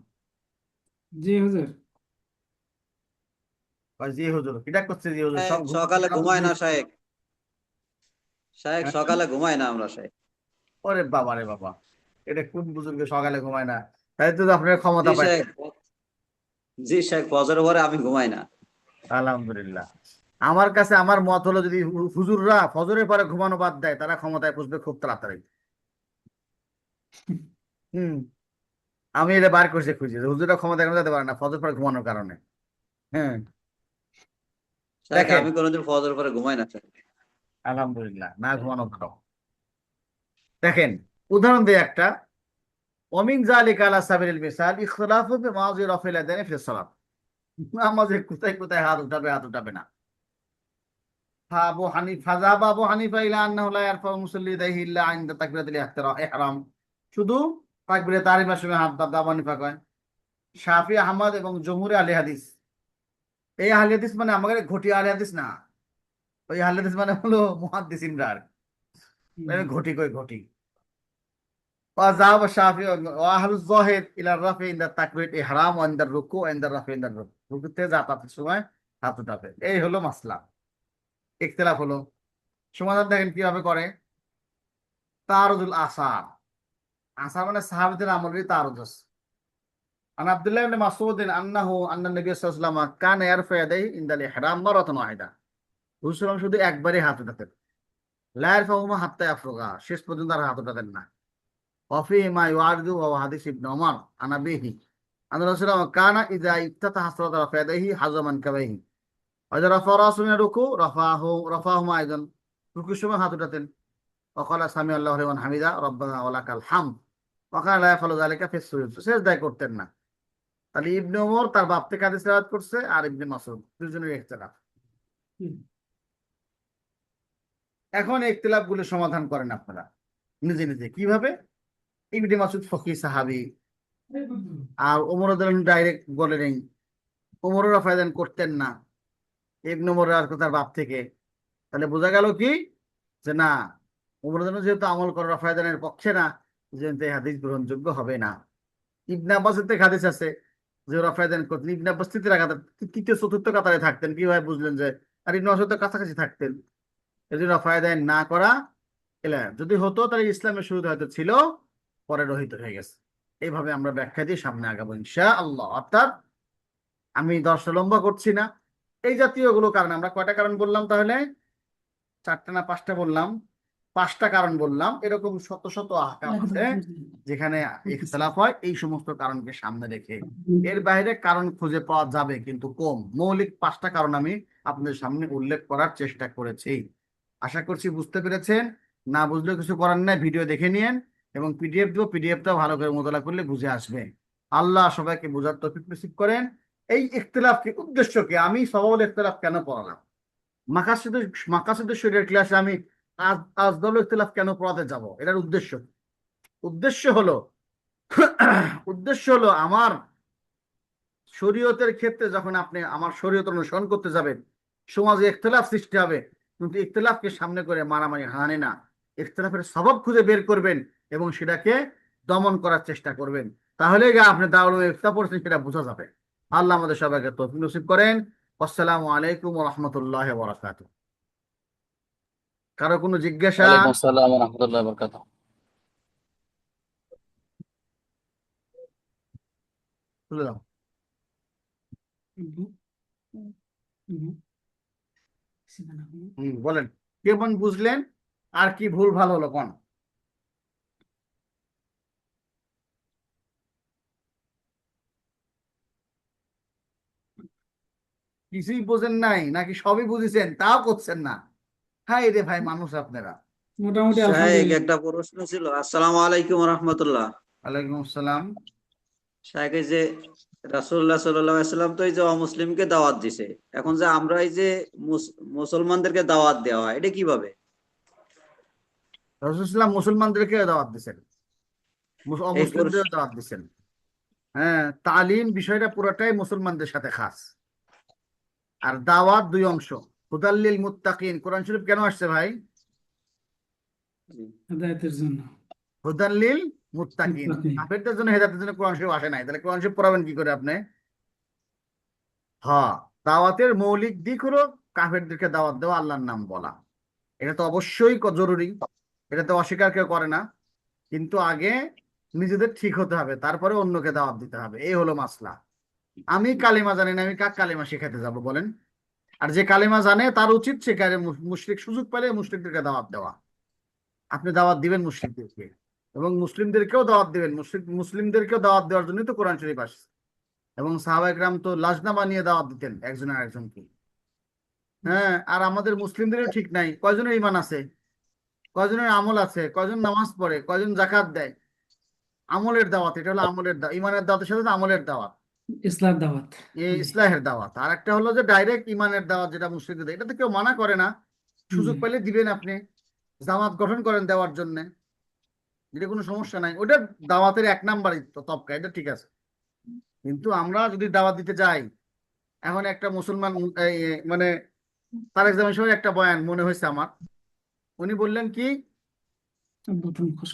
জি হুজুর। জি হুজুর, কিটা করছে জি হুজুর, সব শায়েখ ঘুমাচ্ছে সকালে না ঘুমায় বুঝি? না শায়েখ। শায়েখ হ্যাঁ? সকালে ঘুমায় না আমরা শায়েখ। ওরে বাবা রে বাবা, এটা কোন বুজুর্গ সকালে ঘুমায় না? তাই তো আপনার ক্ষমতা জি পাইছে। শায়েখ। জি শায়েখ, ফজরের পরে আমি ঘুমাই না। আলহামদুলিল্লাহ। আমার কাছে আমার মত হলো, যদি হুজুররা ফজরের পরে ঘুমানো বাদ দেয়, তারা ক্ষমতায় পুষবে খুব তাড়াতাড়ি। হুম। আমি এটা বার করছি খুঁজে, যে হুজুররা ক্ষমতায় কেন যেতে পারে না ফজর পরে ঘুমানোর কারণে। হ্যাঁ। শায়েখ দেখেন, আমি কোনোদিন ফজরের পরে ঘুমাই না শায়েখ। আলহামদুলিল্লাহ, না ঘুমানো ভালো। দেখেন, উদাহরণ দিই একটা। ওমিন যালিকা আলা সাবিলিল মিসাল ইখতিলাফু বিমাযি রাফিল ইয়াদাইনি ফিস সালাত। নামাজে কোথায় কোথায় হাত উঠাবে, হাত উঠাবে না। ফাযাবা আবু হানিফা ইলা আন্নাহু লা ইয়ারফাউ মুসাল্লি ইয়াদাইহি ইল্লা ইনদা তাকবীরাতিল ইহরাম। শুধু তাকবীরে তাহরিমার সময় হাত দাব আবু হানিফা কয়। শাফি, আহমদ এবং জমহুরে আহলে হাদিস। এই আহলে হাদিস মানে আমাদের ঘটি আহলে হাদিস না। ওই আহলে হাদিস মানে হলো মুহাদ্দিসিনরা আর কি। হুম। ঘটি কই ঘটি। وذهب الشافعي واهل الظاهر الى الرفع عند تكبيره الاحرام وعند الركوع وعند الرفع عند الركوع। রুকুতে যাতায়াতের সময় হাত উঠাবে, এই হলো মাসলা। ইখতিলাফ হলো। সমাধান দেখেন কিভাবে করে। তারুদুল আসার। আসার মানে সাহাবীদের আমলের তারুদ আছে। আন আব্দুল্লাহ ইবনে মাসউদ আন্না নবী সাল্লাল্লাহু আলাইহি ওয়াসাল্লাম কানা ইয়ারফা ইয়াদাইহি ইনদাল ইহরাম মারাতান ওয়াহিদা। রাসূল সাল্লাল্লাহু আলাইহি ওয়াসাল্লাম শুধু একবারই হাত উঠাতেন। লা ইয়ারফাহুমা হাত্তা ইয়াফরুগা, শেষ পর্যন্ত আর হাত উঠাতেন না। ওয়াফি মা ইউআরিদু ওয়া হাদিস ইবনে ওমর আন আবিহি আন রাসূলুল্লাহ কানা ইযা ইফতাতাহা সালাতা রাফা ইয়াদাইহি হাযামান কাবাইহি ওয়া ইযা রাফা রাসুহু মিনার রুকু রাফাহুমা আইদান। রুকুর সময় হাত উঠাতেন। ওয়া ক্বালা সামি আল্লাহু লিমান হামিদা রব্বানা ওয়া লাকাল হামদ। ওয়া কানা লা ইয়াফআলু যালিকা ফিস সুজুদ, সিজদায় করতেন না। তাহলে ইবনে ওমর তার বাপ থেকে হাদিস রিওয়ায়াত করছে, আর ইবনে মাসউদ, দুজনের ইখতিলাফ। হুম। এখন এই ইখতিলাফ গুলো সমাধান করেন আপনারা নিজে নিজে কিভাবে। ইবনে মাসউদ ফকিহ সাহাবী, আর ওমর রাদিয়াল্লাহু ডাইরেক্ট বলে নেই। ওমরও রাফায়দান করতেন না, ইবনে ওমর আর তার বাপ থেকে। তাহলে বোঝা গেল কি, যে না, ওমর রাদিয়াল্লাহু যেহেতু আমল করে রাফায়দানের পক্ষে না, যে এই হাদিস গ্রহণযোগ্য হবে না। ইবনে আব্বাসের থেকে হাদিস আছে যে রাফায়দান করতেন। ইবনে আব্বাস তৃতীয় কাতার, তৃতীয় চতুর্থ কাতারে থাকতেন, কিভাবে বুঝলেন যে? আর ইবনে মাসউদ কাছাকাছি থাকতেন। এই জন্য রাফায়দান না করা এলা, যদি হতো তাহলে ইসলামের শুরুতে হয়তো ছিল, পরে রহিত হয়ে গেছে। এইভাবে আমরা ব্যাখ্যা দিয়ে সামনে আগাবো ইনশাআল্লাহ। অর্থাৎ আমি দর্শা লম্বা করছি না। এই জাতীয় গুলো কারণ, আমরা কয়টা কারণ বললাম তাহলে? 4টা না 5টা বললাম? 5টা কারণ বললাম। এরকম শত শত আহকাম আছে যেখানে ইখতিলাফ হয়, এই সমস্ত কারণকে সামনে রেখে। এর বাইরে কারণ খুঁজে পাওয়া যাবে, কিন্তু কম। মৌলিক 5টা কারণ আমি আপনাদের সামনে উল্লেখ করার চেষ্টা করেছি। আশা করছি বুঝতে পেরেছেন। না বুঝলেও কিছু করার নাই, ভিডিও দেখে নিয়েন এবং পিডিএফ দেবো, পিডিএফটা ভালো করে মোতালা করলে বুঝে আসবে। আল্লাহ সবাইকে বোঝার তৌফিক নসিব করেন। এই ইখতিলাফকে, উদ্দেশ্যকে, আমি সওয়াল ইখতিলাফ কেন পড়ালাম, মাকাসিদ মাকাসিদ শরীয়তের ক্লাসে আমি আজদল ইখতিলাফ কেন পড়াতে যাব, এটার উদ্দেশ্য কি? উদ্দেশ্য হলো উদ্দেশ্য হলো আমার শরীয়তের ক্ষেত্রে যখন আপনি আমার শরীয়ত অনুসরণ করতে যাবেন, সমাজে ইখতিলাফ সৃষ্টি হবে, কিন্তু ইখতিলাফকে সামনে করে মারামারি হানে না, ইখতিলাফের সবব খুঁজে বের করবেন এবং সেটাকে দমন করার চেষ্টা করবেন। তাহলে আপনি দারুল ইফতা পড়ছেন সেটা বোঝা যাবে। আল্লাহ আমাদের সবাইকে তৌফিক নসিব করেন। আসসালামু আলাইকুম ওয়া রাহমাতুল্লাহি ওয়া বারাকাতুহু। কারো কোনো জিজ্ঞাসা? ওয়ালাইকুম আসসালাম ওয়া রাহমাতুল্লাহি ওয়া বারাকাতুহু। তুলে দাও। বলেন কেমন বুঝলেন, আর কি ভুল ভাল হলো কোন? কিছুই বোঝেন নাই নাকি সবই বুঝেছেন তাও করছেন না? হাই রে ভাই, মানুষ আপনারা। মোটামুটি শাহেখ আলহামদুলিল্লাহ। একটা প্রশ্ন ছিল। আসসালামু আলাইকুম রহমতুল্লাহ। ওয়ালাইকুম আসসালাম। শাহেখ, এই যে রাসূলুল্লাহ সাল্লাল্লাহু আলাইহি সাল্লাম তো এই যে অমুসলিমকে দাওয়াত দিছে, এখন যে আমরা এই যে মুসলমানদেরকে দাওয়াত দেওয়া হয়, এটা কিভাবে? রাসূলুল্লাহ সাল্লাল্লাহু আলাইহি ওয়াসাল্লাম মুসলমানদেরকে দাওয়াত দিচ্ছেন, এই পুরুষ অমুসলিমদের দাওয়াত দিচ্ছেন। হ্যাঁ, তালিম বিষয়টা পুরোটাই মুসলমানদের সাথে খাস। আর দাওয়াত দুই অংশ। হুদাল্লিল মুত্তাকিন, কোরআন শরীফ কেন আসছে ভাই? হেদায়েতের জন্য। হুদাল্লিল মুত্তাকিন। মুত্তাকিন। কাফেরদের জন্য হেদায়েতের জন্য কোরআন শরীফ আসে নাই, তাহলে কোরআন শরীফ পড়াবেন কি করে আপনি? হ্যাঁ, দাওয়াতের মৌলিক দিক হলো কাফেরদেরকে দাওয়াত দেওয়া, আল্লাহর নাম বলা। এটা তো অবশ্যই জরুরি, এটা তো অস্বীকার কেউ করে না। কিন্তু আগে নিজেদের ঠিক হতে হবে, তারপরে অন্যকে দাওয়াত দিতে হবে। এই হলো মাসলা। আমি কালিমা জানি না, আমি কাক কালিমা শেখাতে যাব বলেন? আর যে কালিমা জানে তার উচিত শেখারে, মুশরিক সুযোগ পেলে মুশরিকদেরকে দাওয়াত দেওয়া। আপনি দাওয়াত দিবেন মুশরিকদেরকে এবং মুসলিমদেরকেও দাওয়াত দিবেন। মুসলিমদেরকেও দাওয়াত দেওয়ার জন্যই তো কোরআন শরীফ আসছে। এবং সাহাবা একরাম তো লাজনা বানিয়ে দাওয়াত দিতেন একজন আরেকজনকে। হ্যাঁ, আর আমাদের মুসলিমদেরও ঠিক নাই, কয়জনের ইমান আছে, কয়জনের আমল আছে, কয়জন নামাজ পড়ে, কয়জন জাকাত দেয়। আমলের দাওয়াত, এটা হলো আমলের দাওয়াত। ইমানের দাওয়াতের সাথে তো আমলের দাওয়াত, ইসলাম দাওয়াত। এই ইসলাহের দাওয়াত। আর একটা হলো যে ডাইরেক্ট ইমানের দাওয়াত, যেটা মুশরিকদের দেয়। এটা তো কেউ মানা করে না, সুযোগ পেলে দিবেন আপনি। জামাত গঠন করেন দেওয়ার জন্য, এটা কোনো সমস্যা নাই। ওটা দাওয়াতের এক নাম্বারই তবকা, এটা ঠিক আছে। কিন্তু আমরা যদি দাওয়াত দিতে যাই, এখন একটা মুসলমান মানে তারেক জামিল সাহেবের একটা বয়ান মনে হয়েছে আমার। উনি বললেন কি,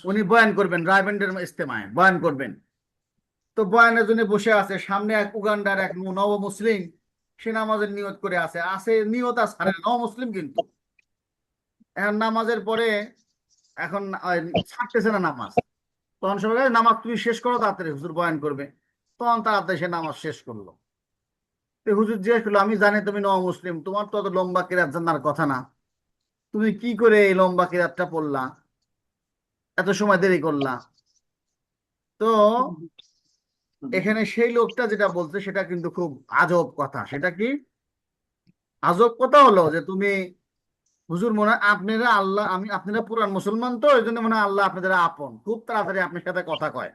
উনি বয়ান করবেন রায়বেন্ডের ইস্তেমায়, বয়ান করবেন। তো বয়ানের জন্য বসে আছে, সামনে এক উগান্ডার এক নব মুসলিম, সে নামাজের নিয়ত করে আছে, নিয়ত আছে, নব মুসলিম কিন্তু। এখন নামাজের পরে এখন ছাড়তেছে না নামাজ। তখন সবাই বলে, নামাজ তুমি শেষ করো তাড়াতাড়ি, হুজুর বয়ান করবে। তখন তাড়াতাড়ি সে নামাজ শেষ করলো। তো হুজুর জিজ্ঞেস করলো, আমি জানি তুমি নব মুসলিম, তোমার তো অত লম্বা কিরাত জানার কথা না, তুমি কি করে এই লম্বা কিরাতটা পড়লা, এত সময় দেরি করলা? তো এখানে সেই লোকটা যেটা বলছে সেটা কিন্তু খুব আজব কথা। সেটা কি আজব কথা? হলো যে তুমি হুজুর, মনে হয় আপনারা আল্লাহ, আপনারা পুরান মুসলমান, তো এই জন্য মনে হয় আল্লাহ আপনাদের আপন, খুব তাড়াতাড়ি আপনার সাথে কথা কয়।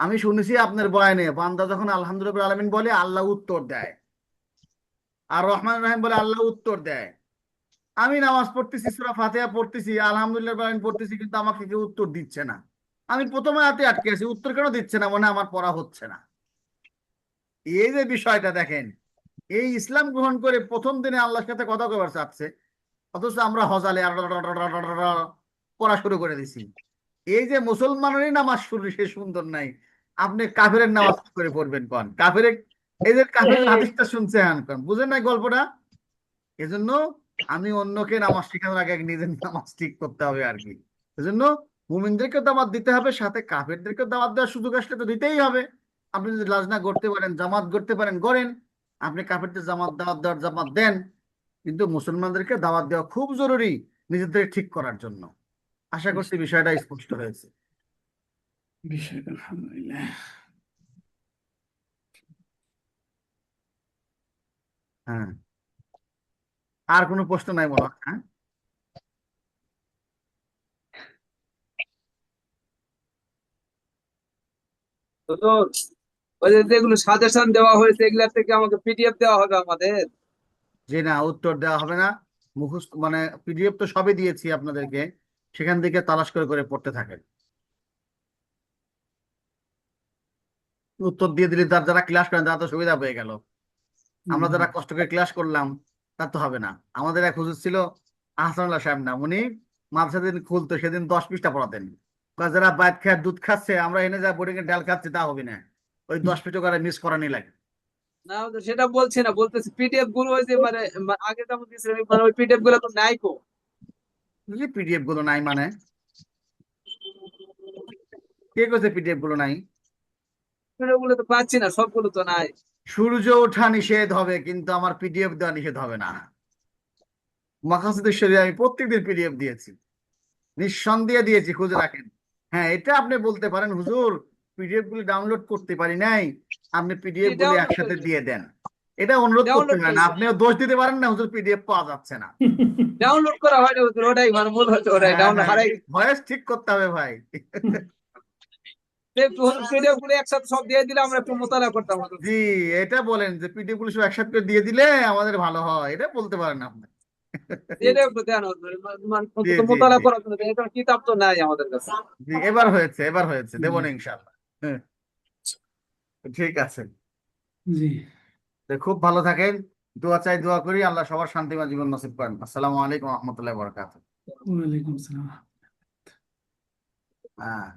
আমি শুনেছি আপনার বয়ানে বান্দা যখন আলহামদুলিল্লাহ আলামিন বলে আল্লাহ উত্তর দেয়, আর রহমান রহিম বলে আল্লাহ উত্তর দেয়। আমি নামাজ পড়তেছি, সূরা ফাতিহা পড়তেছি, আলহামদুলিল্লাহ আলামিন পড়তেছি, কিন্তু আমাকে কেউ উত্তর দিচ্ছে না। আমি প্রথমে হাতে আটকে আছি, উত্তর কেন দিচ্ছে না? মনে হয় আমার পড়া হচ্ছে না। এই যে বিষয়টা দেখেন, এই ইসলাম গ্রহণ করে প্রথম দিনে আল্লাহর সাথে কথা কবার চাচ্ছে, অথচ আমরা হজালে পড়া শুরু করে দিছি। এই যে মুসলমানেরই নামাজ শুরু সে সুন্দর নাই, আপনি কাফেরের নামাজ কি করে পড়বেন কোন? এই যে কাফেরের হাদিসটা শুনছে হ্যান কোন, বুঝেন নাই গল্পটা? এজন্য আমি অন্যকে নামাজ শেখানোর আগে আগে নিজের নামাজ ঠিক করতে হবে আর কি। এজন্য মুমিনদেরকে দাওয়াত দিতে হবে, সাথে কাফেরদেরকে দাওয়াত দেওয়ার সুযোগ আসলে তো দিতেই হবে। আপনি যদি লাজনা করতে পারেন, জামাত করতে পারেন করেন, আপনি কাফেরদের দাওয়াত দেওয়ার জামাত দেন। কিন্তু মুসলমানদেরকে দাওয়াত দেওয়া খুব জরুরি নিজেদের ঠিক করার জন্য। আশা করছি বিষয়টা স্পষ্ট হয়েছে। বিষয়টা আলহামদুলিল্লাহ। হ্যাঁ, আর কোনো প্রশ্ন নাই মনে হয়? হ্যাঁ, তো ওই যে যেগুলো সাজেশন দেওয়া হয়েছে এগুলা থেকে আমাকে পিডিএফ দেওয়া হবে আমাদের? যে না, উত্তর দেওয়া হবে না। মুখস্থ মানে পিডিএফ তো সবই দিয়েছি আপনাদেরকে, সেখান থেকে তালাশ করে করে পড়তে থাকেন। উত্তর দিয়ে দিলে তার যারা ক্লাস করেন তারা তো সুবিধা পেয়ে গেল। আমরা যারা কষ্ট করে ক্লাস করলাম তার তো হবে না। আমাদের এক হুজুর ছিল, আহসানুল্লাহ সাহেব না, উনি মাদ্রাসা দিন খুলতো সেদিন 10 পৃষ্ঠা পড়াতেন। যারা ভাত খায় দুধ খাচ্ছে, আমরা এনে যা বোর্ডিং এর ডাল খাচ্ছি তা হবে না, ওই 10 পৃষ্ঠা করে মিস করানি লাগে। না হুজুর, সেটা বলছি না, বলতেছি পিডিএফ গুলো ওই যে আগে যেমন দিয়েছিলেন মানে ওই পিডিএফ গুলো তো নাই কো। পিডিএফ গুলো নাই মানে? কে কইছে পিডিএফ গুলো নাই? পিডিএফ গুলো তো পাচ্ছি না, সবগুলো তো নাই। সূর্য ওঠা নিষেধ হবে, কিন্তু আমার পিডিএফ দেওয়া নিষেধ হবে না। মাকাসিদুস শরীয়হ আমি প্রত্যেকদিন পিডিএফ দিয়েছি, নিঃসন্দেহে দিয়েছি, খুঁজে রাখেন। হ্যাঁ, এটা আপনি বলতে পারেন হুজুর পিডিএফ গুলি ডাউনলোড করতে পারি নাই, আপনি পিডিএফ গুলি ডাউনলোড একসাথে করেছি, দিয়ে দেন। এটা অনুরোধ করতে ডাউনলোড পারেন, করেছি, আপনিও দোষ দিতে পারেন না হুজুর পিডিএফ পাওয়া যাচ্ছে না। ডাউনলোড করা হয় না হুজুর, ওটাই মানে মূল হচ্ছে ওটাই হ্যাঁ ডাউনলোড হ্যাঁ, হারাই ভয়েস ঠিক করতে হবে ভাই। পিডিএফ গুলো একসাথে সব দিয়ে দিলে আমরা একটু মোতালা করতাম হুজুর। জি, এটা বলেন যে পিডিএফ গুলি সব একসাথে করে দিয়ে দিলে আমাদের ভালো হয়, এটা বলতে পারেন আপনি। এটা একটু ধ্যান হুজুর, জি অন্তত জি মোতালা জি করার জন্য এটা কিতাব তো নাই আমাদের কাছে। জি, এবার হয়েছে, এবার হয়েছে, দেবো না ইনশাল্লাহ। হ্যাঁ, ঠিক আছে। জি। তো খুব ভালো থাকেন, দোয়া চাই, দোয়া করি আল্লাহ সবার শান্তিময় জীবন নসিব করেন। আসসালামু আলাইকুম রহমতুল্লাহ বরকাত। ওয়ালাইকুম সালাম। হ্যাঁ।